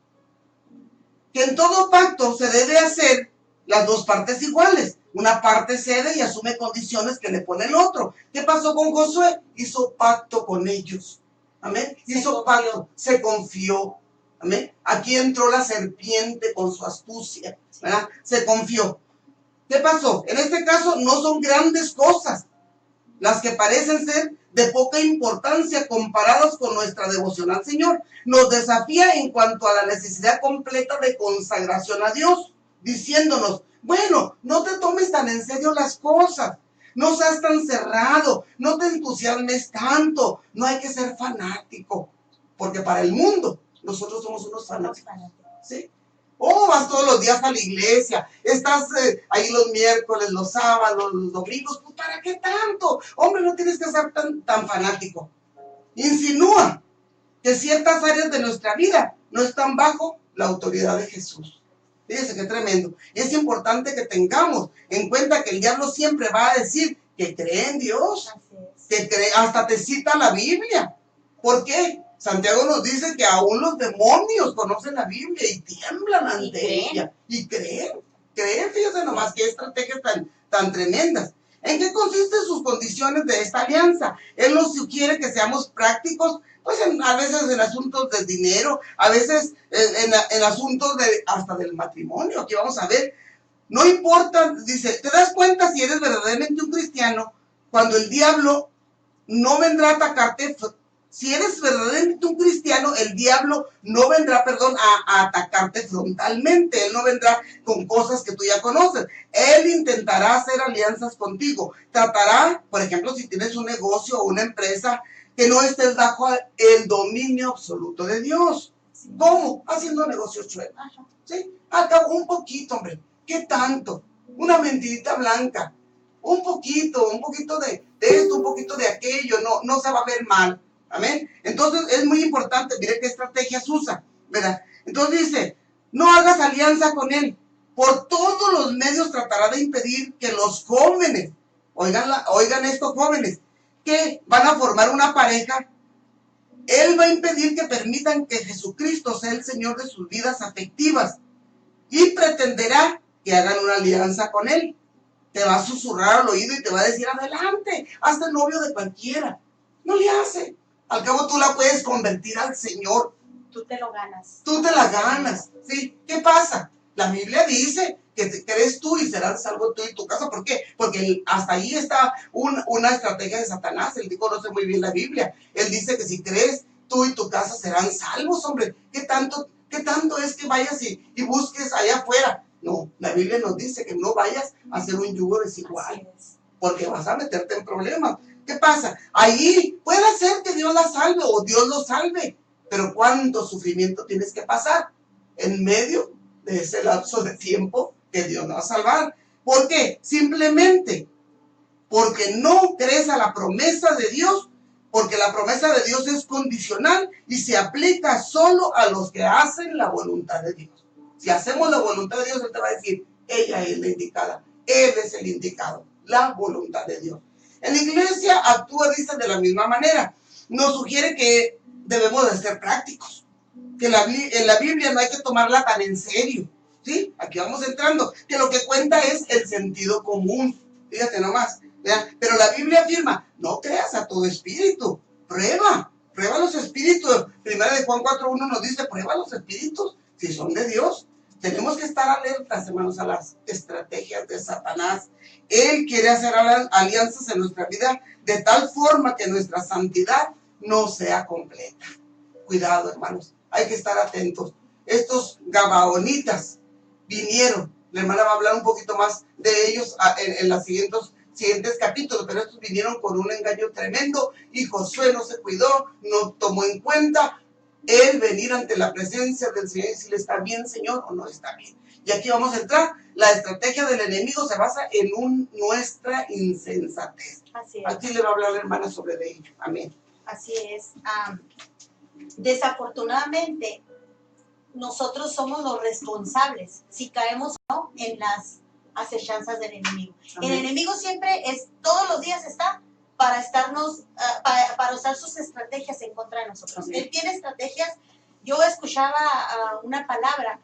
que en todo pacto se debe hacer las dos partes iguales. Una parte cede y asume condiciones que le pone el otro. ¿Qué pasó con Josué? Hizo pacto con ellos. Amén. Hizo pacto, se confió. Amén. Aquí entró la serpiente con su astucia, ¿verdad? Se confió. ¿Qué pasó? En este caso no son grandes cosas las que parecen ser de poca importancia comparadas con nuestra devoción al Señor. Nos desafía en cuanto a la necesidad completa de consagración a Dios, diciéndonos, bueno, no te tomes tan en serio las cosas, no seas tan cerrado, no te entusiasmes tanto, no hay que ser fanático, porque para el mundo nosotros somos unos fanáticos, ¿sí? Oh, vas todos los días a la iglesia, estás ahí los miércoles, los sábados, los domingos, pues ¿para qué tanto? Hombre, no tienes que ser tan fanático. Insinúa que ciertas áreas de nuestra vida no están bajo la autoridad de Jesús. Fíjense qué tremendo. Y es importante que tengamos en cuenta que el diablo siempre va a decir que cree en Dios, que cree, hasta te cita la Biblia. ¿Por qué? Santiago nos dice que aún los demonios conocen la Biblia y tiemblan ante ella. Y creen, fíjense nomás qué estrategias tan tremendas. ¿En qué consisten sus condiciones de esta alianza? Él nos sugiere que seamos prácticos, pues a veces en asuntos del dinero, a veces en asuntos hasta del matrimonio. Aquí vamos a ver, no importa, dice, ¿te das cuenta si eres verdaderamente un cristiano cuando el diablo no vendrá a atacarte? Si eres verdaderamente un cristiano, el diablo no vendrá, a atacarte frontalmente. Él no vendrá con cosas que tú ya conoces. Él intentará hacer alianzas contigo. Tratará, por ejemplo, si tienes un negocio o una empresa, que no estés bajo el dominio absoluto de Dios. ¿Cómo? Haciendo negocios chuecos. ¿Sí? Acabo un poquito, hombre. ¿Qué tanto? Una mentirita blanca. Un poquito de esto, un poquito de aquello. No se va a ver mal. Amén. Entonces es muy importante, mire qué estrategias usa, ¿verdad? Entonces dice, no hagas alianza con él. Por todos los medios tratará de impedir que los jóvenes, oigan estos jóvenes, que van a formar una pareja. Él va a impedir que permitan que Jesucristo sea el Señor de sus vidas afectivas y pretenderá que hagan una alianza con él. Te va a susurrar al oído y te va a decir, adelante, hazte novio de cualquiera. No le hace. Al cabo tú la puedes convertir al Señor. Tú te lo ganas. Tú te la ganas, ¿sí? ¿Qué pasa? La Biblia dice que crees tú y serás salvo tú y tu casa. ¿Por qué? Porque hasta ahí está una estrategia de Satanás. Él conoce muy bien la Biblia. Él dice que si crees, tú y tu casa serán salvos, hombre. ¿Qué tanto es que vayas y busques allá afuera? No, la Biblia nos dice que no vayas a hacer un yugo desigual, porque vas a meterte en problemas. ¿Qué pasa? Ahí puede ser que Dios la salve o Dios lo salve, pero ¿cuánto sufrimiento tienes que pasar en medio de ese lapso de tiempo que Dios no va a salvar? ¿Por qué? Simplemente porque no crees a la promesa de Dios, porque la promesa de Dios es condicional y se aplica solo a los que hacen la voluntad de Dios. Si hacemos la voluntad de Dios, Él te va a decir, ella es la indicada, Él es el indicado. la voluntad de Dios. En la iglesia actúa, dice, de la misma manera. Nos sugiere que debemos de ser prácticos, que en la Biblia no hay que tomarla tan en serio, ¿sí? Aquí vamos entrando, que lo que cuenta es el sentido común, fíjate nomás, ¿vean? Pero la Biblia afirma, no creas a todo espíritu, prueba los espíritus. Primera de Juan 4:1 nos dice, prueba los espíritus, si son de Dios. Tenemos que estar alertas, hermanos, a las estrategias de Satanás. Él quiere hacer alianzas en nuestra vida de tal forma que nuestra santidad no sea completa. Cuidado, hermanos, hay que estar atentos. Estos gabaonitas vinieron, la hermana va a hablar un poquito más de ellos en los siguientes capítulos, pero estos vinieron con un engaño tremendo y Josué no se cuidó, no tomó en cuenta el venir ante la presencia del Señor y decirle, ¿está bien, Señor, o no está bien? Y aquí vamos a entrar. La estrategia del enemigo se basa en nuestra insensatez. Así es. Aquí le va a hablar la hermana sobre ello. Amén. Así es. Desafortunadamente, nosotros somos los responsables si caemos o no en las acechanzas del enemigo. Amén. El enemigo siempre todos los días está para estarnos, para usar sus estrategias en contra de nosotros. Amén. Él tiene estrategias. Yo escuchaba una palabra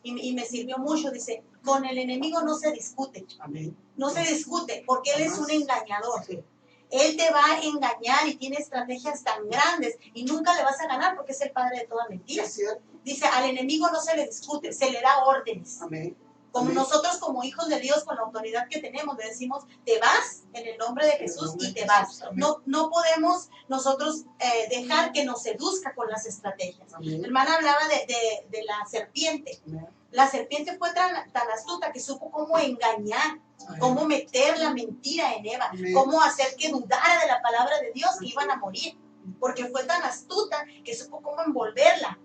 y me sirvió mucho. Dice, con el enemigo no se discute. Amén. No se discute porque él es un engañador. Sí. Él te va a engañar y tiene estrategias tan grandes y nunca le vas a ganar porque es el padre de toda mentira. Sí, Dice, al enemigo no se le discute, se le da órdenes. amén. Como Amén. nosotros como hijos de Dios, con la autoridad que tenemos, le decimos, te vas en el nombre de Jesús y te vas. No podemos nosotros dejar que nos seduzca con las estrategias. Amén. La hermana hablaba de la serpiente. Amén. La serpiente fue tan astuta que supo cómo engañar, Amén. cómo meter la mentira en Eva, Amén. cómo hacer que dudara de la palabra de Dios que iban a morir, porque fue tan astuta que supo cómo envolverla.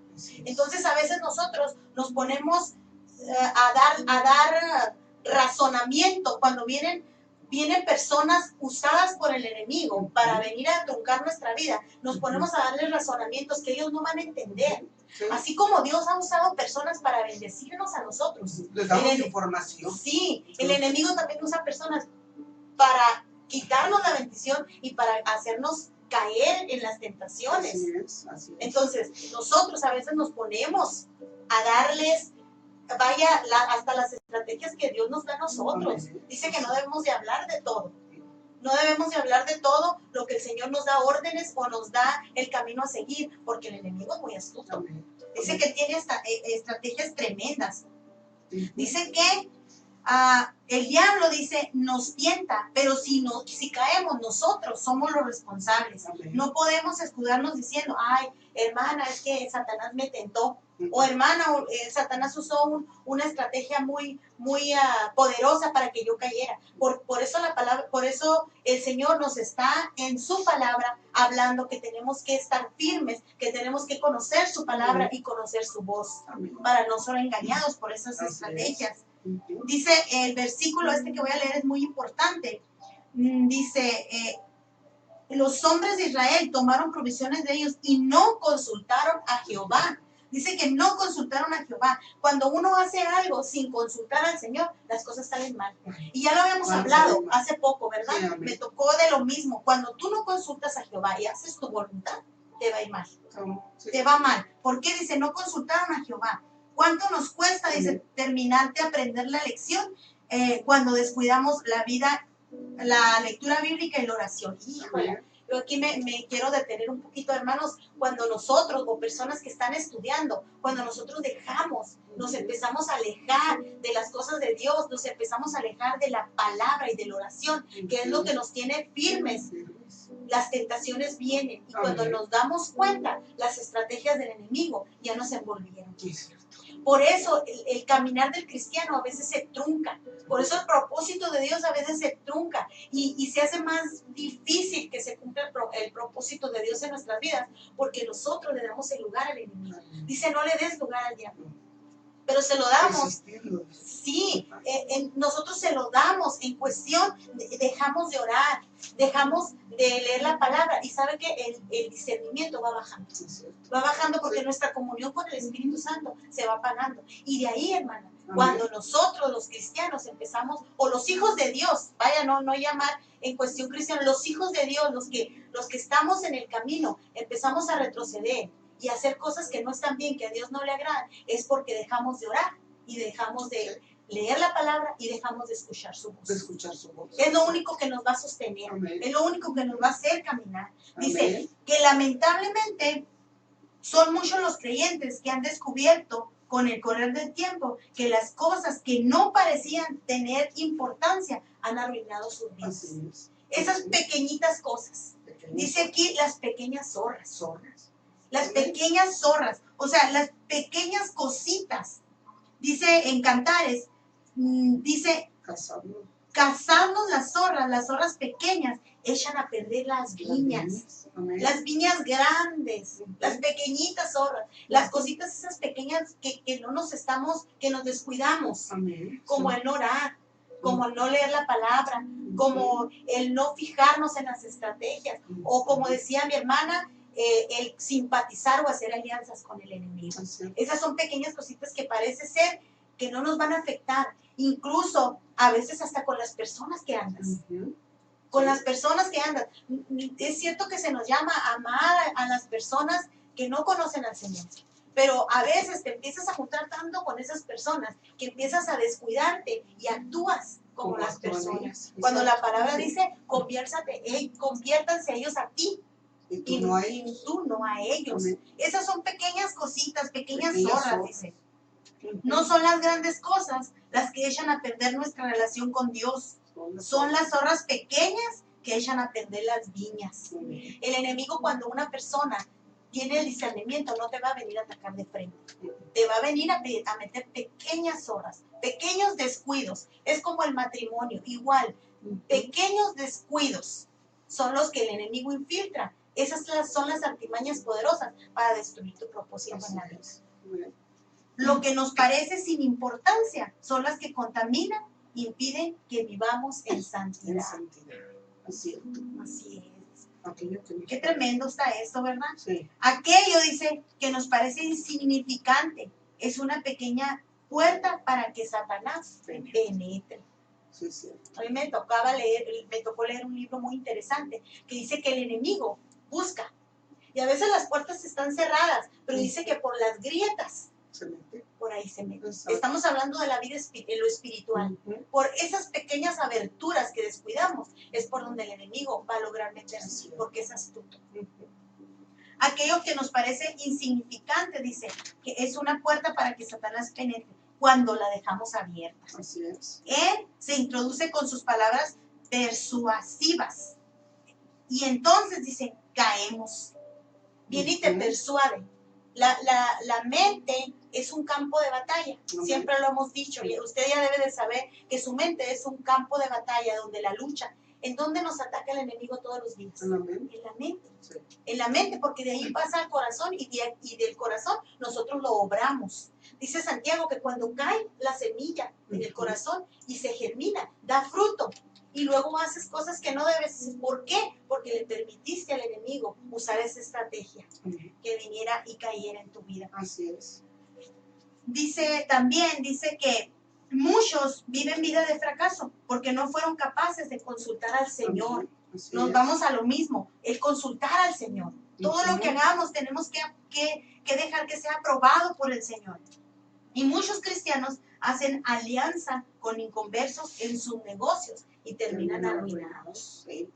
Entonces a veces nosotros nos ponemos a dar razonamiento cuando vienen personas usadas por el enemigo para venir a truncar nuestra vida. Nos ponemos a darles razonamientos que ellos no van a entender. Sí. Así como Dios ha usado personas para bendecirnos a nosotros. Les damos información. Sí, el enemigo también usa personas para quitarnos la bendición y para hacernos caer en las tentaciones. Así es, así es. Entonces, nosotros a veces nos ponemos a darles, hasta las estrategias que Dios nos da a nosotros. Dice que no debemos de hablar de todo. No debemos de hablar de todo lo que el Señor nos da órdenes o nos da el camino a seguir, porque el enemigo es muy astuto. Dice que tiene estrategias tremendas. Dice que el diablo, dice, nos tienta, pero si caemos, nosotros somos los responsables. Amén. No podemos escudarnos diciendo, ay, hermana, es que Satanás me tentó. O hermana, Satanás usó una estrategia muy poderosa para que yo cayera. Por eso el Señor nos está en su palabra hablando que tenemos que estar firmes, que tenemos que conocer su palabra y conocer su voz, para no ser engañados por esas estrategias. Dice el versículo que voy a leer es muy importante. Dice, los hombres de Israel tomaron provisiones de ellos y no consultaron a Jehová. Dice que no consultaron a Jehová. Cuando uno hace algo sin consultar al Señor, las cosas salen mal. Y ya lo habíamos hablado hace poco, ¿verdad? Sí, me tocó de lo mismo. Cuando tú no consultas a Jehová y haces tu voluntad, te va a ir mal. Sí. Te va mal. ¿Por qué? Dice, no consultaron a Jehová. ¿Cuánto nos cuesta, dice, terminar de aprender la lección cuando descuidamos la vida, la lectura bíblica y la oración? Híjole. Yo aquí me quiero detener un poquito, hermanos, cuando nosotros o personas que están estudiando, cuando nosotros nos empezamos a alejar de las cosas de Dios, nos empezamos a alejar de la palabra y de la oración, que es lo que nos tiene firmes. Las tentaciones vienen y cuando nos damos cuenta, las estrategias del enemigo ya nos envolvieron. Por eso el caminar del cristiano a veces se trunca. Por eso el propósito de Dios a veces se trunca y se hace más difícil que se cumpla el propósito de Dios en nuestras vidas, porque nosotros le damos el lugar al enemigo. Dice, no le des lugar al diablo. pero se lo damos. Resistirlo. Sí, nosotros se lo damos en cuestión, dejamos de orar, dejamos de leer la palabra y sabe que el discernimiento va bajando. Va bajando porque Sí. nuestra comunión con el Espíritu Santo se va apagando. Y de ahí, hermana, Amén. cuando nosotros los cristianos empezamos, o los hijos de Dios, vaya, no llamar en cuestión cristiana, los hijos de Dios, los que estamos en el camino, empezamos a retroceder y a hacer cosas que no están bien, que a Dios no le agradan, es porque dejamos de orar y dejamos de leer la palabra y dejamos de escuchar su voz. De escuchar su voz. Es lo único que nos va a sostener. Amén. Es lo único que nos va a hacer caminar. Dice Amén. que lamentablemente son muchos los creyentes que han descubierto con el correr del tiempo que las cosas que no parecían tener importancia han arruinado sus vidas. Así es. Esas Así es. pequeñitas cosas. Pequeñas Dice aquí las pequeñas zorras. zorras. Las Amén. pequeñas zorras. O sea, las pequeñas cositas. Dice en Cantares, dice, cazadnos las zorras pequeñas, echan a perder las viñas. Amén. Las viñas grandes, las pequeñitas zorras, las cositas esas pequeñas que no nos estamos, que nos descuidamos, Amén. como Sí. el no orar, como el no leer la palabra, como el no fijarnos en las estrategias, o como decía mi hermana, el simpatizar o hacer alianzas con el enemigo. Así es. Esas son pequeñas cositas que parece ser que no nos van a afectar, incluso a veces hasta con las personas que andas. Ujú. Con las personas que andas. Es cierto que se nos llama a amar a las personas que no conocen al Señor, pero a veces te empiezas a juntar tanto con esas personas que empiezas a descuidarte y actúas como las actúan personas. ellas. Cuando la Exacto. palabra Sí. dice, conviértanse ellos a ti Y tú y no a y ellos. tú no a ellos. Amén. Esas son pequeñas cositas, pequeñas Pequeñas zorras, zorras. dice. Ujú. No son las grandes cosas las que echan a perder nuestra relación con Dios. Son las zorras pequeñas que echan a perder las viñas. Amén. El enemigo, cuando una persona tiene el discernimiento, no te va a venir a atacar de frente. Te va a venir a meter pequeñas zorras, pequeños descuidos. Es como el matrimonio, igual. Pequeños descuidos son los que el enemigo infiltra. Esas son las artimañas poderosas para destruir tu propósito en la vida. Amén. Lo que nos parece sin importancia son las que contaminan y impiden que vivamos en En santidad. santidad. Así es. Así es. Aquello que nos Qué tremendo está esto, ¿verdad? Sí. Aquello, dice, que nos parece insignificante es una pequeña puerta para que Satanás penetre. Sí, sí. A mí me tocó leer un libro muy interesante que dice que el enemigo busca. Y a veces las puertas están cerradas, pero dice que por las grietas, Se mete. por ahí se mete. Exacto. Estamos hablando de la vida en lo espiritual. Ujú. Por esas pequeñas aberturas que descuidamos, es por donde el enemigo va a lograr meterse, Así es. porque es astuto. Ujú. Aquello que nos parece insignificante, dice, que es una puerta para que Satanás penetre cuando la dejamos abierta. Así es. Él se introduce con sus palabras persuasivas. Y entonces dice, caemos. Viene y te Ujú. persuade. La mente es un campo de batalla. Ujú. Siempre lo hemos dicho. Y usted ya debe de saber que su mente es un campo de batalla donde la lucha. ¿En dónde nos ataca el enemigo todos los días? En la mente. En la mente. Sí. En la mente, porque de ahí pasa al corazón y del corazón nosotros lo obramos. Dice Santiago que cuando cae la semilla en el corazón y se germina, da fruto. Y luego haces cosas que no debes. ¿Por qué? Porque le permitiste al enemigo usar esa estrategia Ujú. que viniera y cayera en tu vida. Así es. Dice que muchos viven vida de fracaso porque no fueron capaces de consultar al Señor. Amén. Así Nos es. vamos a lo mismo, el consultar al Señor. Todo lo Ujú. que hagamos tenemos que dejar que sea aprobado por el Señor. Y muchos cristianos hacen alianza con inconversos en sus negocios y terminan arruinados. Sí.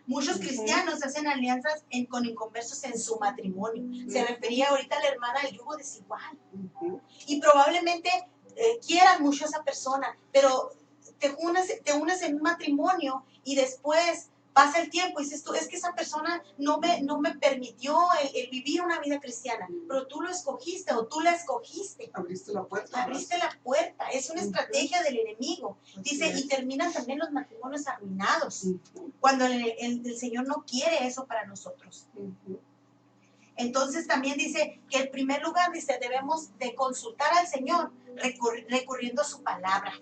Muchos Ujú. cristianos hacen alianzas con inconversos en su matrimonio. Se Ujú. refería ahorita a la hermana del yugo desigual. Ujú. Y probablemente quieran mucho a esa persona, pero te unes en un matrimonio y después pasa el tiempo y dices tú, es que esa persona no me permitió el vivir una vida cristiana, pero tú lo escogiste o tú la escogiste. Abriste la puerta. Abriste la puerta, es una Ujú. estrategia del enemigo. Dice, Así es. y terminan también los matrimonios arruinados, Ujú. cuando el Señor no quiere eso para nosotros. Ujú. Entonces también dice que en primer lugar, dice, debemos de consultar al Señor recurriendo a su palabra.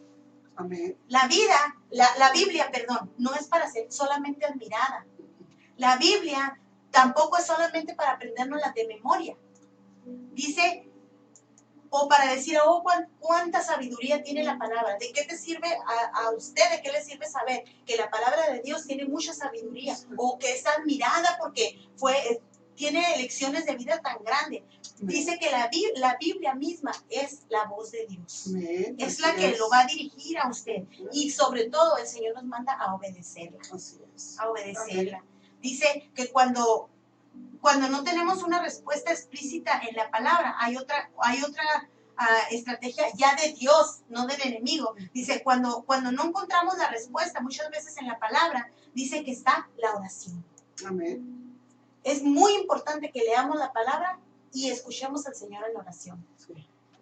Amén. La Biblia, perdón, no es para ser solamente admirada. La Biblia tampoco es solamente para aprendérnosla de memoria. Dice, o para decir, oh, cuánta sabiduría tiene la palabra. ¿De qué te sirve a usted? ¿De qué le sirve saber que la palabra de Dios tiene mucha sabiduría? O que es admirada porque tiene lecciones de vida tan grandes. Dice que la Biblia misma es la voz de Dios. Amén. Es la que lo va a dirigir a usted. Y sobre todo el Señor nos manda a obedecerla. Así es. A obedecerla. Dice que cuando no tenemos una respuesta explícita en la palabra, hay otra estrategia ya de Dios, no del enemigo. Dice, cuando no encontramos la respuesta, muchas veces en la palabra, dice que está la oración. Amén. Es muy importante que leamos la palabra y escuchemos al Señor en la oración. Sí.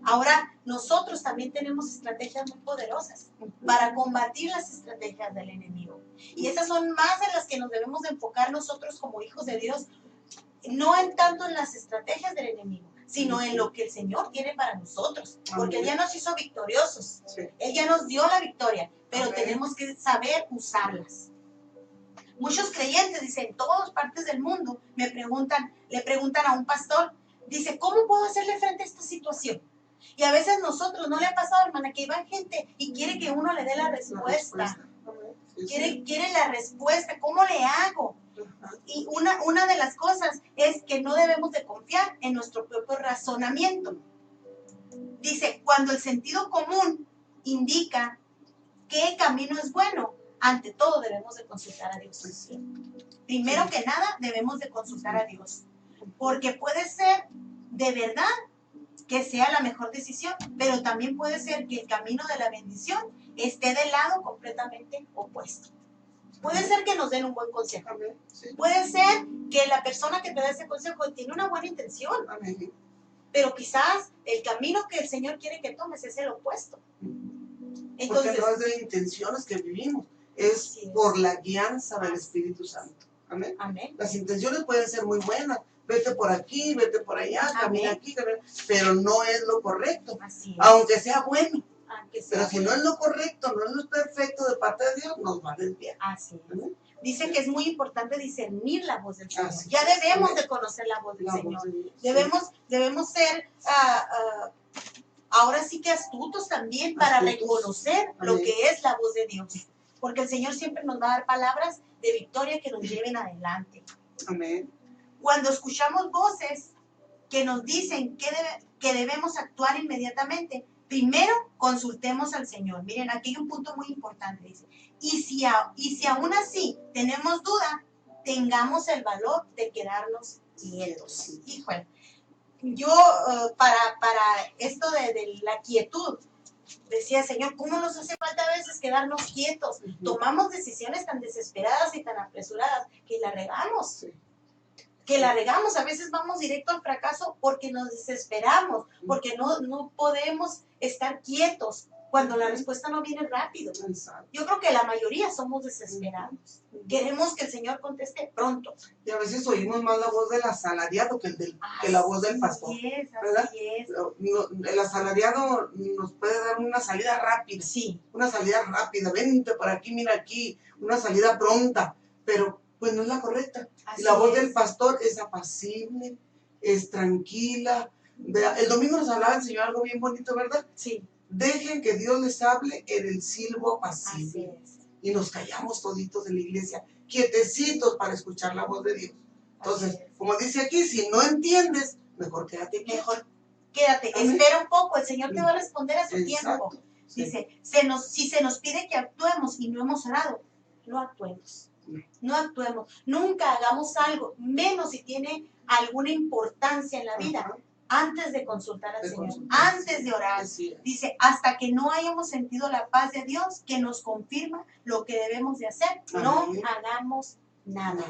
Ahora, nosotros también tenemos estrategias muy poderosas para combatir las estrategias del enemigo. Y esas son más en las que nos debemos de enfocar nosotros como hijos de Dios, no en tanto en las estrategias del enemigo, sino en lo que el Señor tiene para nosotros. Porque Él ya nos hizo victoriosos. Sí. Él ya nos dio la victoria, pero Amén. tenemos que saber usarlas. Muchos creyentes, dicen, en todas partes del mundo, le preguntan a un pastor, dice, ¿cómo puedo hacerle frente a esta situación? Y a veces nosotros, ¿no le ha pasado, hermana, que va gente y quiere que uno le dé la respuesta? Quiere la respuesta, ¿cómo le hago? Y una de las cosas es que no debemos de confiar en nuestro propio razonamiento. Dice, cuando el sentido común indica qué camino es bueno, ante todo debemos de consultar a Dios. Primero que nada, debemos de consultar a Dios. Porque puede ser de verdad que sea la mejor decisión, pero también puede ser que el camino de la bendición esté del lado completamente opuesto. Puede ser que nos den un buen consejo. Amén. Sí. Puede ser que la persona que te da ese consejo tiene una buena intención, Amén. pero quizás el camino que el Señor quiere que tomes es el opuesto. Entonces, porque no es de intenciones que vivimos, es por la guianza del Espíritu Santo. Amén. Amén. Las intenciones pueden ser muy buenas, vete por aquí, vete por allá, camina Amén. aquí, camina, pero no es lo correcto, Así es. aunque sea bueno. Aunque sea Pero si bueno. no es lo correcto, no es lo perfecto de parte de Dios, nos va a desviar. Así es. Amén. Dice que es muy importante discernir la voz del Señor. Así Ya es. debemos Amén. de conocer la voz del La Señor. voz de Dios. Debemos ser ahora sí que astutos también para Astutos. reconocer lo Amén. que es la voz de Dios. Porque el Señor siempre nos va a dar palabras de victoria que nos lleven adelante. Amén. Cuando escuchamos voces que nos dicen que debemos actuar inmediatamente, primero consultemos al Señor. Miren, aquí hay un punto muy importante, dice. Y si aún así tenemos duda, tengamos el valor de quedarnos quietos. Híjole, yo para esto de la quietud, decía, Señor, ¿cómo nos hace falta a veces quedarnos quietos? Tomamos decisiones tan desesperadas y tan apresuradas que la regamos. Sí. Que la regamos, a veces vamos directo al fracaso porque nos desesperamos, porque no podemos estar quietos cuando la respuesta no viene rápido. Exacto. Yo creo que la mayoría somos desesperados. Queremos que el Señor conteste pronto. Y a veces oímos más la voz del asalariado que la voz del pastor. ¿Verdad? Así es. El asalariado nos puede dar una salida rápida. Sí. Una salida rápida, vente por aquí, mira aquí, una salida pronta, pero pues no es la correcta. Así Y la voz es. del pastor es apacible, es tranquila. El domingo nos hablaba el Señor algo bien bonito, ¿verdad? Sí. Dejen que Dios les hable en el silbo Así apacible. es. Y nos callamos toditos en la iglesia, quietecitos para escuchar la voz de Dios. Entonces, Así es. como dice aquí, si no entiendes, mejor quédate quieto. Mejor quédate, Amén. espera un poco, el Señor te va a responder a su tiempo. Exacto. Sí. Dice, si se nos pide que actuemos y no hemos orado, no actuemos. No actuemos. Nunca hagamos algo, menos si tiene alguna importancia en la vida, Ajá. antes de consultar al De Señor, consultar. antes de orar. Así es. Dice, hasta que no hayamos sentido la paz de Dios que nos confirma lo que debemos de hacer, no Amén. hagamos nada.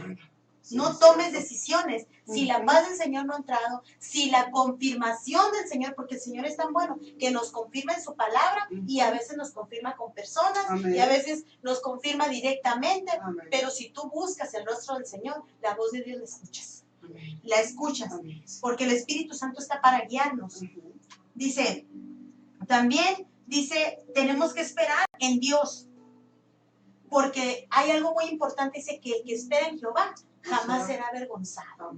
Sí, No es tomes cierto. decisiones si la paz del Señor no ha entrado, si la confirmación del Señor, porque el Señor es tan bueno que nos confirma en su palabra y a veces nos confirma con personas Amén. y a veces nos confirma directamente, Amén. pero si tú buscas el rostro del Señor, la voz de Dios la escuchas. Amén. La escuchas, Amén. porque el Espíritu Santo está para guiarnos. Dice, también dice, tenemos que esperar en Dios, porque hay algo muy importante, dice que el que espera en Jehová jamás será avergonzado.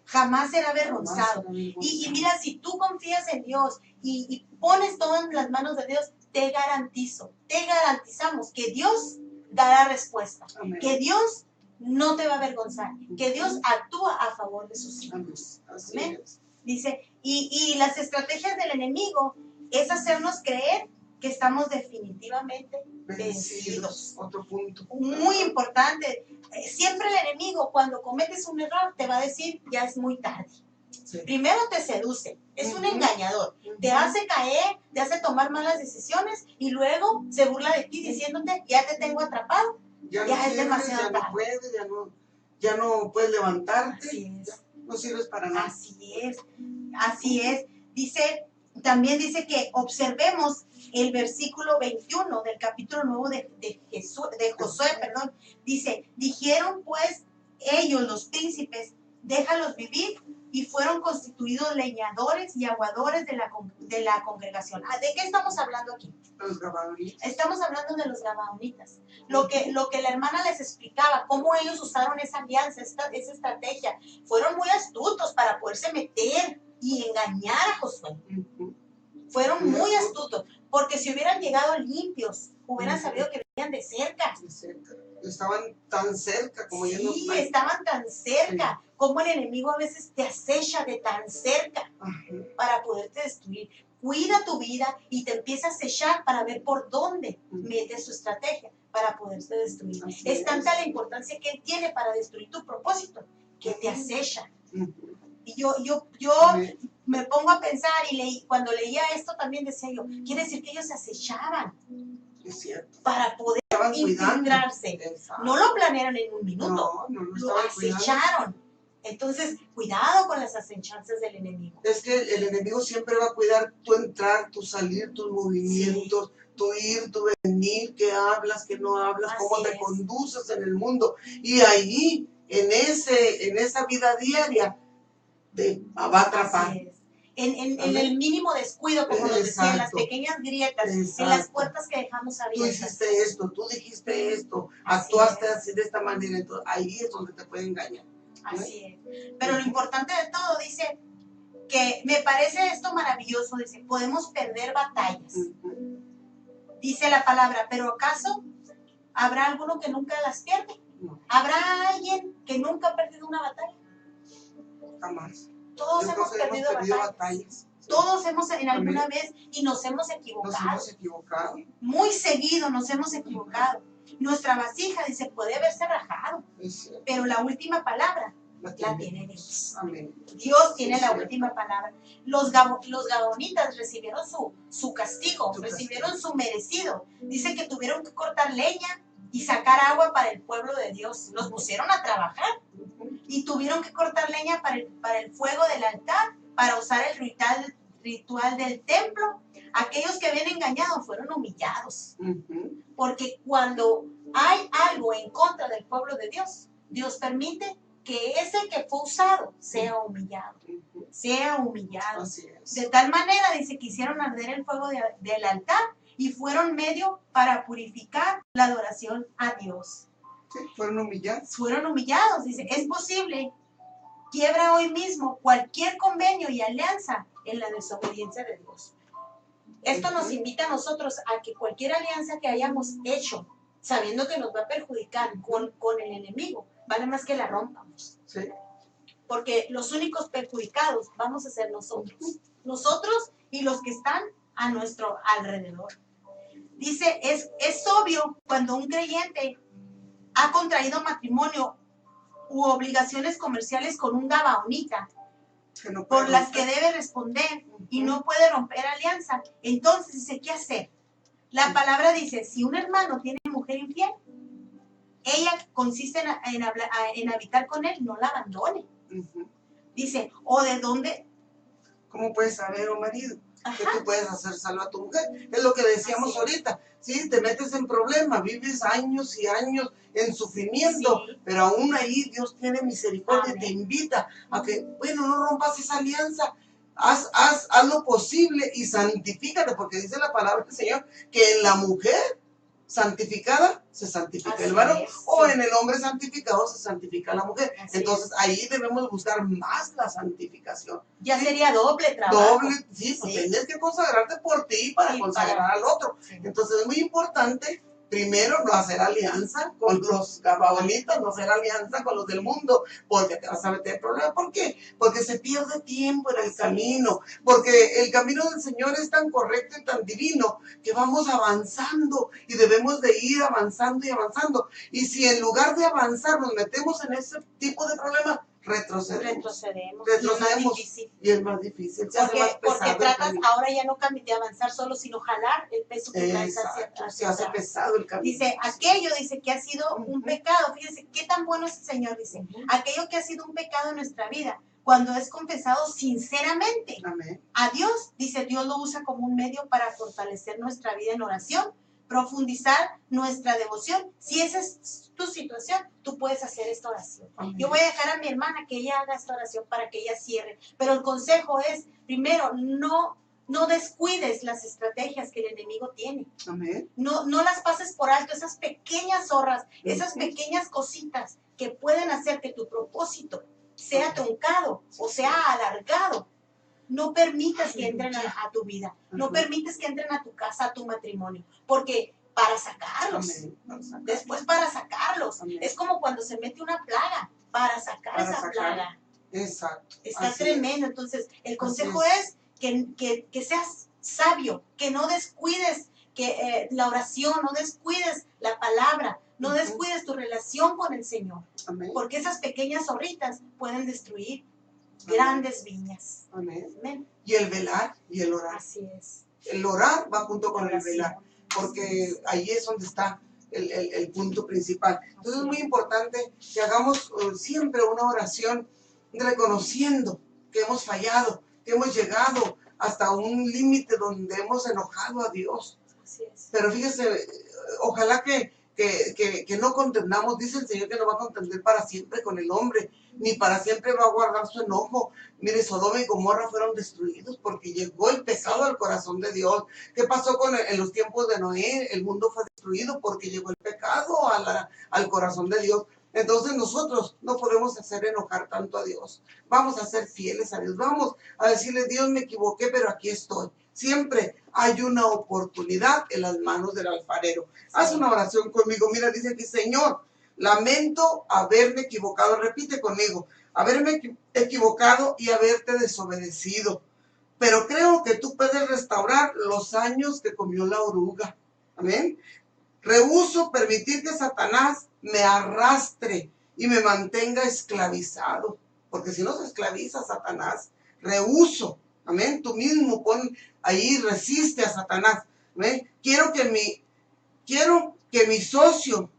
Jamás será avergonzado. Y mira, si tú confías en Dios y pones todo en las manos de Dios, te garantizamos que Dios dará respuesta. Amén. Que Dios no te va a avergonzar. Que Dios actúa a favor de sus hijos. Amén. Dice, y las estrategias del enemigo es hacernos creer que estamos definitivamente vencidos. Otro punto. Muy importante. Siempre el enemigo, cuando cometes un error, te va a decir, ya es muy tarde. Sí. Primero te seduce, es un engañador, te hace caer, te hace tomar malas decisiones y luego se burla de ti diciéndote, ya te tengo atrapado, ya es demasiado tarde. No puedes, ya no puedes levantarte. Así es. No sirves para nada. Así es. También dice que observemos el versículo 21 del capítulo 9 de Josué, perdón. Dice, dijeron pues ellos, los príncipes, déjalos vivir, y fueron constituidos leñadores y aguadores de la congregación. ¿De qué estamos hablando aquí? Los gabaonitas. Estamos hablando de los gabaonitas. Lo que la hermana les explicaba, cómo ellos usaron esa alianza, esa estrategia. Fueron muy astutos para poderse meter y engañar a Josué. Fueron muy astutos, porque si hubieran llegado limpios, hubieran sabido que venían de cerca. Estaban tan cerca como ellos. Sí, estaban tan cerca. Sí. Como el enemigo a veces te acecha de tan cerca para poderte destruir. Cuida tu vida y te empieza a acechar para ver por dónde mete su estrategia para poderse destruir. Es tanta la importancia que él tiene para destruir tu propósito, que te acecha. Y yo me pongo a pensar y cuando leía esto también decía yo, quiere decir que ellos se acechaban. Es cierto. Para poder infiltrarse. No lo planearon en un minuto, lo acecharon. Entonces, cuidado con las acechanzas del enemigo. Es que el enemigo siempre va a cuidar tu entrar, tu salir, tus movimientos, tu ir, tu venir, qué hablas, qué no hablas, cómo te conduces en el mundo. Y ahí, en esa vida diaria, te va a atrapar. En el mínimo descuido, como nos decía, en las pequeñas grietas, en las puertas que dejamos abiertas. Tú hiciste esto, tú dijiste esto, actuaste así de esta manera, entonces ahí es donde te puede engañar. Así es. Pero lo importante de todo, dice, que me parece esto maravilloso, dice, podemos perder batallas. Dice la palabra, pero ¿acaso habrá alguno que nunca las pierde? ¿Habrá alguien que nunca ha perdido una batalla? Jamás. Todos hemos perdido batallas. Todos hemos en alguna vez y nos hemos equivocado. Muy seguido nos hemos equivocado. Nuestra vasija, dice, puede haberse rajado, pero la última palabra la tiene Dios. Amén. Dios tiene la última palabra. Los gabonitas recibieron su castigo, recibieron su merecido. Dice que tuvieron que cortar leña y sacar agua para el pueblo de Dios. Los pusieron a trabajar y tuvieron que cortar leña para el fuego del altar, para usar el ritual del templo. Aquellos que habían engañado fueron humillados. Porque cuando hay algo en contra del pueblo de Dios, Dios permite que ese que fue usado sea humillado. Sea humillado. De tal manera, dice, que hicieron arder el fuego del altar y fueron medio para purificar la adoración a Dios. Sí, fueron humillados. Fueron humillados. Dice, es posible, quiebra hoy mismo cualquier convenio y alianza en la desobediencia de Dios. Esto nos invita a nosotros a que cualquier alianza que hayamos hecho, sabiendo que nos va a perjudicar con el enemigo, vale más que la rompamos. Sí. Porque los únicos perjudicados vamos a ser nosotros. Nosotros y los que están a nuestro alrededor. Dice, es obvio cuando un creyente ha contraído matrimonio u obligaciones comerciales con un gabaonita, por las que debe responder y no puede romper alianza. Entonces dice, ¿qué hacer? La palabra dice, si un hermano tiene mujer infiel, ella consiste en habitar con él, no la abandone. Dice, ¿o de dónde? ¿Cómo puedes saber, oh marido, que tú puedes hacer salva a tu mujer. Es lo que decíamos ahorita. Sí, te metes en problemas, vives años y años en sufrimiento, pero aún ahí Dios tiene misericordia y te invita a que, bueno, no rompas esa alianza. Haz lo posible y santifícate, porque dice la palabra del Señor que en la mujer santificada se santifica el varón, o en el hombre santificado se santifica la mujer. Entonces ahí debemos buscar más la santificación. Ya sería doble trabajo. Pues tienes que consagrarte por ti para consagrar al otro. Entonces es muy importante, primero, no hacer alianza con los gabaonitas, no hacer alianza con los del mundo, porque te vas a meter en problemas. ¿Por qué? Porque se pierde tiempo en el camino, porque el camino del Señor es tan correcto y tan divino que vamos avanzando y debemos de ir avanzando y avanzando. Y si en lugar de avanzar nos metemos en ese tipo de problemas, retrocedemos. Y es más difícil. Porque tratas ahora ya no de avanzar solo, sino jalar el peso que traes hacia se hace pesado el camino. Dice, aquello dice que ha sido un pecado. Fíjense, qué tan bueno es el Señor, dice. Aquello que ha sido un pecado en nuestra vida, cuando es confesado sinceramente. Amén. A Dios, dice, Dios lo usa como un medio para fortalecer nuestra vida en oración, profundizar nuestra devoción. Si esa es tu situación, tú puedes hacer esta oración. Amén. Yo voy a dejar a mi hermana que ella haga esta oración para que ella cierre. Pero el consejo es, primero, no descuides las estrategias que el enemigo tiene. Amén. No las pases por alto, esas pequeñas zorras, esas pequeñas cositas que pueden hacer que tu propósito sea truncado o sea alargado. No permitas que entren a tu vida, no permites que entren a tu casa, a tu matrimonio, porque para sacarlos, después para sacarlos, es como cuando se mete una plaga, para sacar esa plaga. Exacto. Está tremendo. Entonces, el consejo es que seas sabio, que no descuides la oración, no descuides la palabra, no descuides tu relación con el Señor, porque esas pequeñas zorritas pueden destruir grandes viñas. Amén. Y el velar y el orar. Así es. El orar va junto con el velar, porque ahí es donde está el punto principal. Entonces es muy importante que hagamos siempre una oración reconociendo que hemos fallado, que hemos llegado hasta un límite donde hemos enojado a Dios. Así es. Pero fíjese, ojalá que no contendamos, dice el Señor que no va a contender para siempre con el hombre, ni para siempre va a guardar su enojo. Mire, Sodoma y Gomorra fueron destruidos porque llegó el pecado al corazón de Dios. ¿Qué pasó en los tiempos de Noé? El mundo fue destruido porque llegó el pecado al corazón de Dios. Entonces nosotros no podemos hacer enojar tanto a Dios. Vamos a ser fieles a Dios. Vamos a decirle, Dios, me equivoqué, pero aquí estoy. Siempre hay una oportunidad en las manos del alfarero. Haz una oración conmigo. Mira, dice aquí, Señor, lamento haberme equivocado. Repite conmigo, haberme equivocado y haberte desobedecido. Pero creo que tú puedes restaurar los años que comió la oruga. Amén. Rehúso permitir que Satanás me arrastre y me mantenga esclavizado. Porque si nos esclaviza Satanás, rehúso. Amén. Tú mismo pon ahí, resiste a Satanás. Amén. Quiero que mi socio,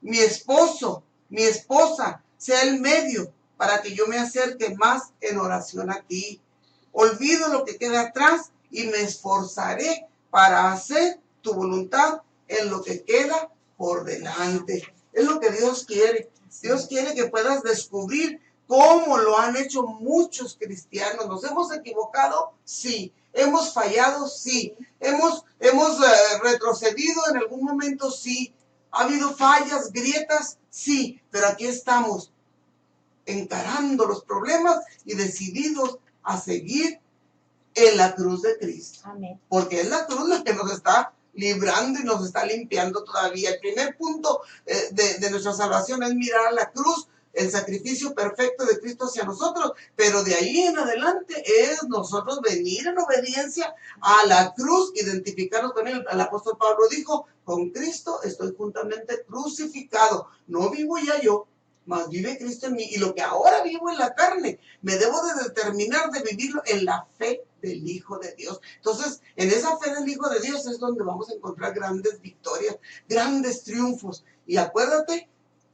mi esposo, mi esposa sea el medio para que yo me acerque más en oración a ti. Olvido lo que queda atrás y me esforzaré para hacer tu voluntad en lo que queda por delante. Es lo que Dios quiere. Dios quiere que puedas descubrir cómo lo han hecho muchos cristianos. ¿Nos hemos equivocado? Sí. ¿Hemos fallado? Sí. ¿Hemos retrocedido en algún momento? Sí. ¿Ha habido fallas, grietas? Sí. Pero aquí estamos encarando los problemas y decididos a seguir en la cruz de Cristo. Amén. Porque es la cruz la que nos está librando y nos está limpiando todavía. El primer punto de nuestra salvación es mirar a la cruz, el sacrificio perfecto de Cristo hacia nosotros, pero de ahí en adelante es nosotros venir en obediencia a la cruz, identificarnos con él. El apóstol Pablo dijo, con Cristo estoy juntamente crucificado, no vivo ya yo, mas vive Cristo en mí, y lo que ahora vivo en la carne, me debo de determinar de vivirlo en la fe del Hijo de Dios. Entonces, en esa fe del Hijo de Dios es donde vamos a encontrar grandes victorias, grandes triunfos. Y acuérdate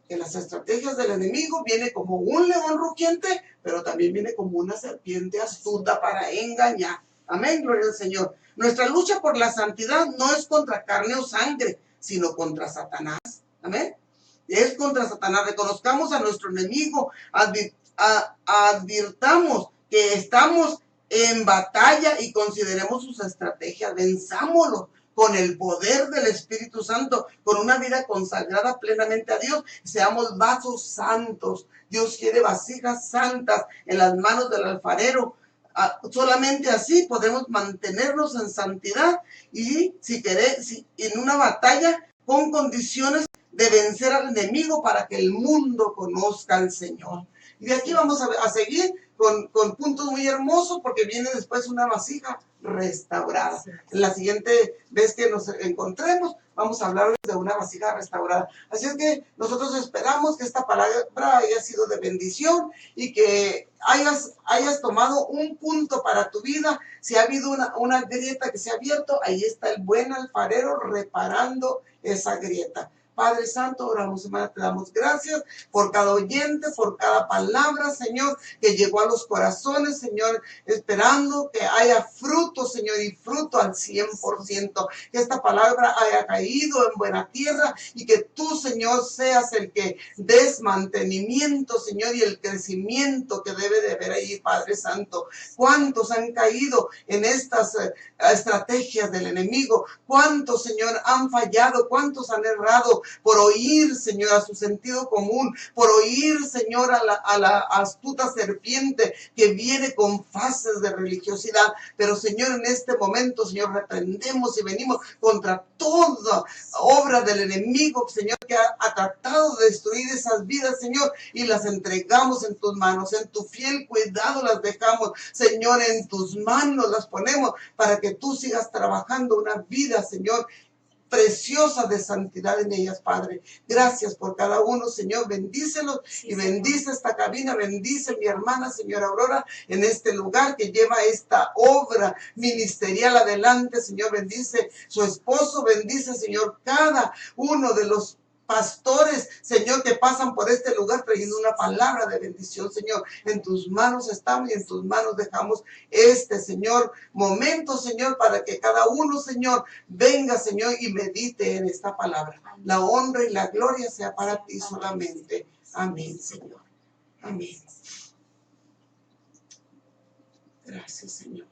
que las estrategias del enemigo viene como un león rugiente, pero también viene como una serpiente astuta para engañar. Amén, gloria al Señor. Nuestra lucha por la santidad no es contra carne o sangre, sino contra Satanás. Amén. Es contra Satanás. Reconozcamos a nuestro enemigo, advirtamos que estamos en batalla y consideremos sus estrategias. Venzámoslo con el poder del Espíritu Santo, con una vida consagrada plenamente a Dios. Seamos vasos santos. Dios quiere vasijas santas en las manos del alfarero. Solamente así podemos mantenernos en santidad y si en una batalla con condiciones de vencer al enemigo para que el mundo conozca al Señor. Y de aquí vamos a seguir con puntos muy hermosos, porque viene después una vasija restaurada. En la siguiente vez que nos encontremos, vamos a hablar de una vasija restaurada. Así es que nosotros esperamos que esta palabra haya sido de bendición y que hayas tomado un punto para tu vida. Si ha habido una grieta que se ha abierto, ahí está el buen alfarero reparando esa grieta. Padre Santo, oramos, hermana, te damos gracias por cada oyente, por cada palabra, Señor, que llegó a los corazones, Señor, esperando que haya fruto, Señor, y fruto al 100%. Que esta palabra haya caído en buena tierra y que tú, Señor, seas el que des mantenimiento, Señor, y el crecimiento que debe de haber ahí, Padre Santo. ¿Cuántos han caído en estas estrategias del enemigo? ¿Cuántos, Señor, han fallado? ¿Cuántos han errado por oír, Señor, a su sentido común, por oír, Señor, a la astuta serpiente que viene con fases de religiosidad? Pero, Señor, en este momento, Señor, reprendemos y venimos contra toda obra del enemigo, Señor, que ha tratado de destruir esas vidas, Señor, y las entregamos en tus manos, en tu fiel cuidado las dejamos, Señor, en tus manos las ponemos para que tú sigas trabajando una vida, Señor, preciosa de santidad en ellas, Padre. Gracias por cada uno, Señor. Bendícelos y bendice esta cabina. Bendice mi hermana, señora Aurora, en este lugar que lleva esta obra ministerial adelante, Señor. Bendice su esposo, bendice, Señor, cada uno de los pastores, Señor, que pasan por este lugar trayendo una palabra de bendición, Señor. En tus manos estamos y en tus manos dejamos este, Señor, momento, Señor, para que cada uno, Señor, venga, Señor, y medite en esta palabra. La honra y la gloria sea para ti solamente. Amén, Señor. Amén. Gracias, Señor.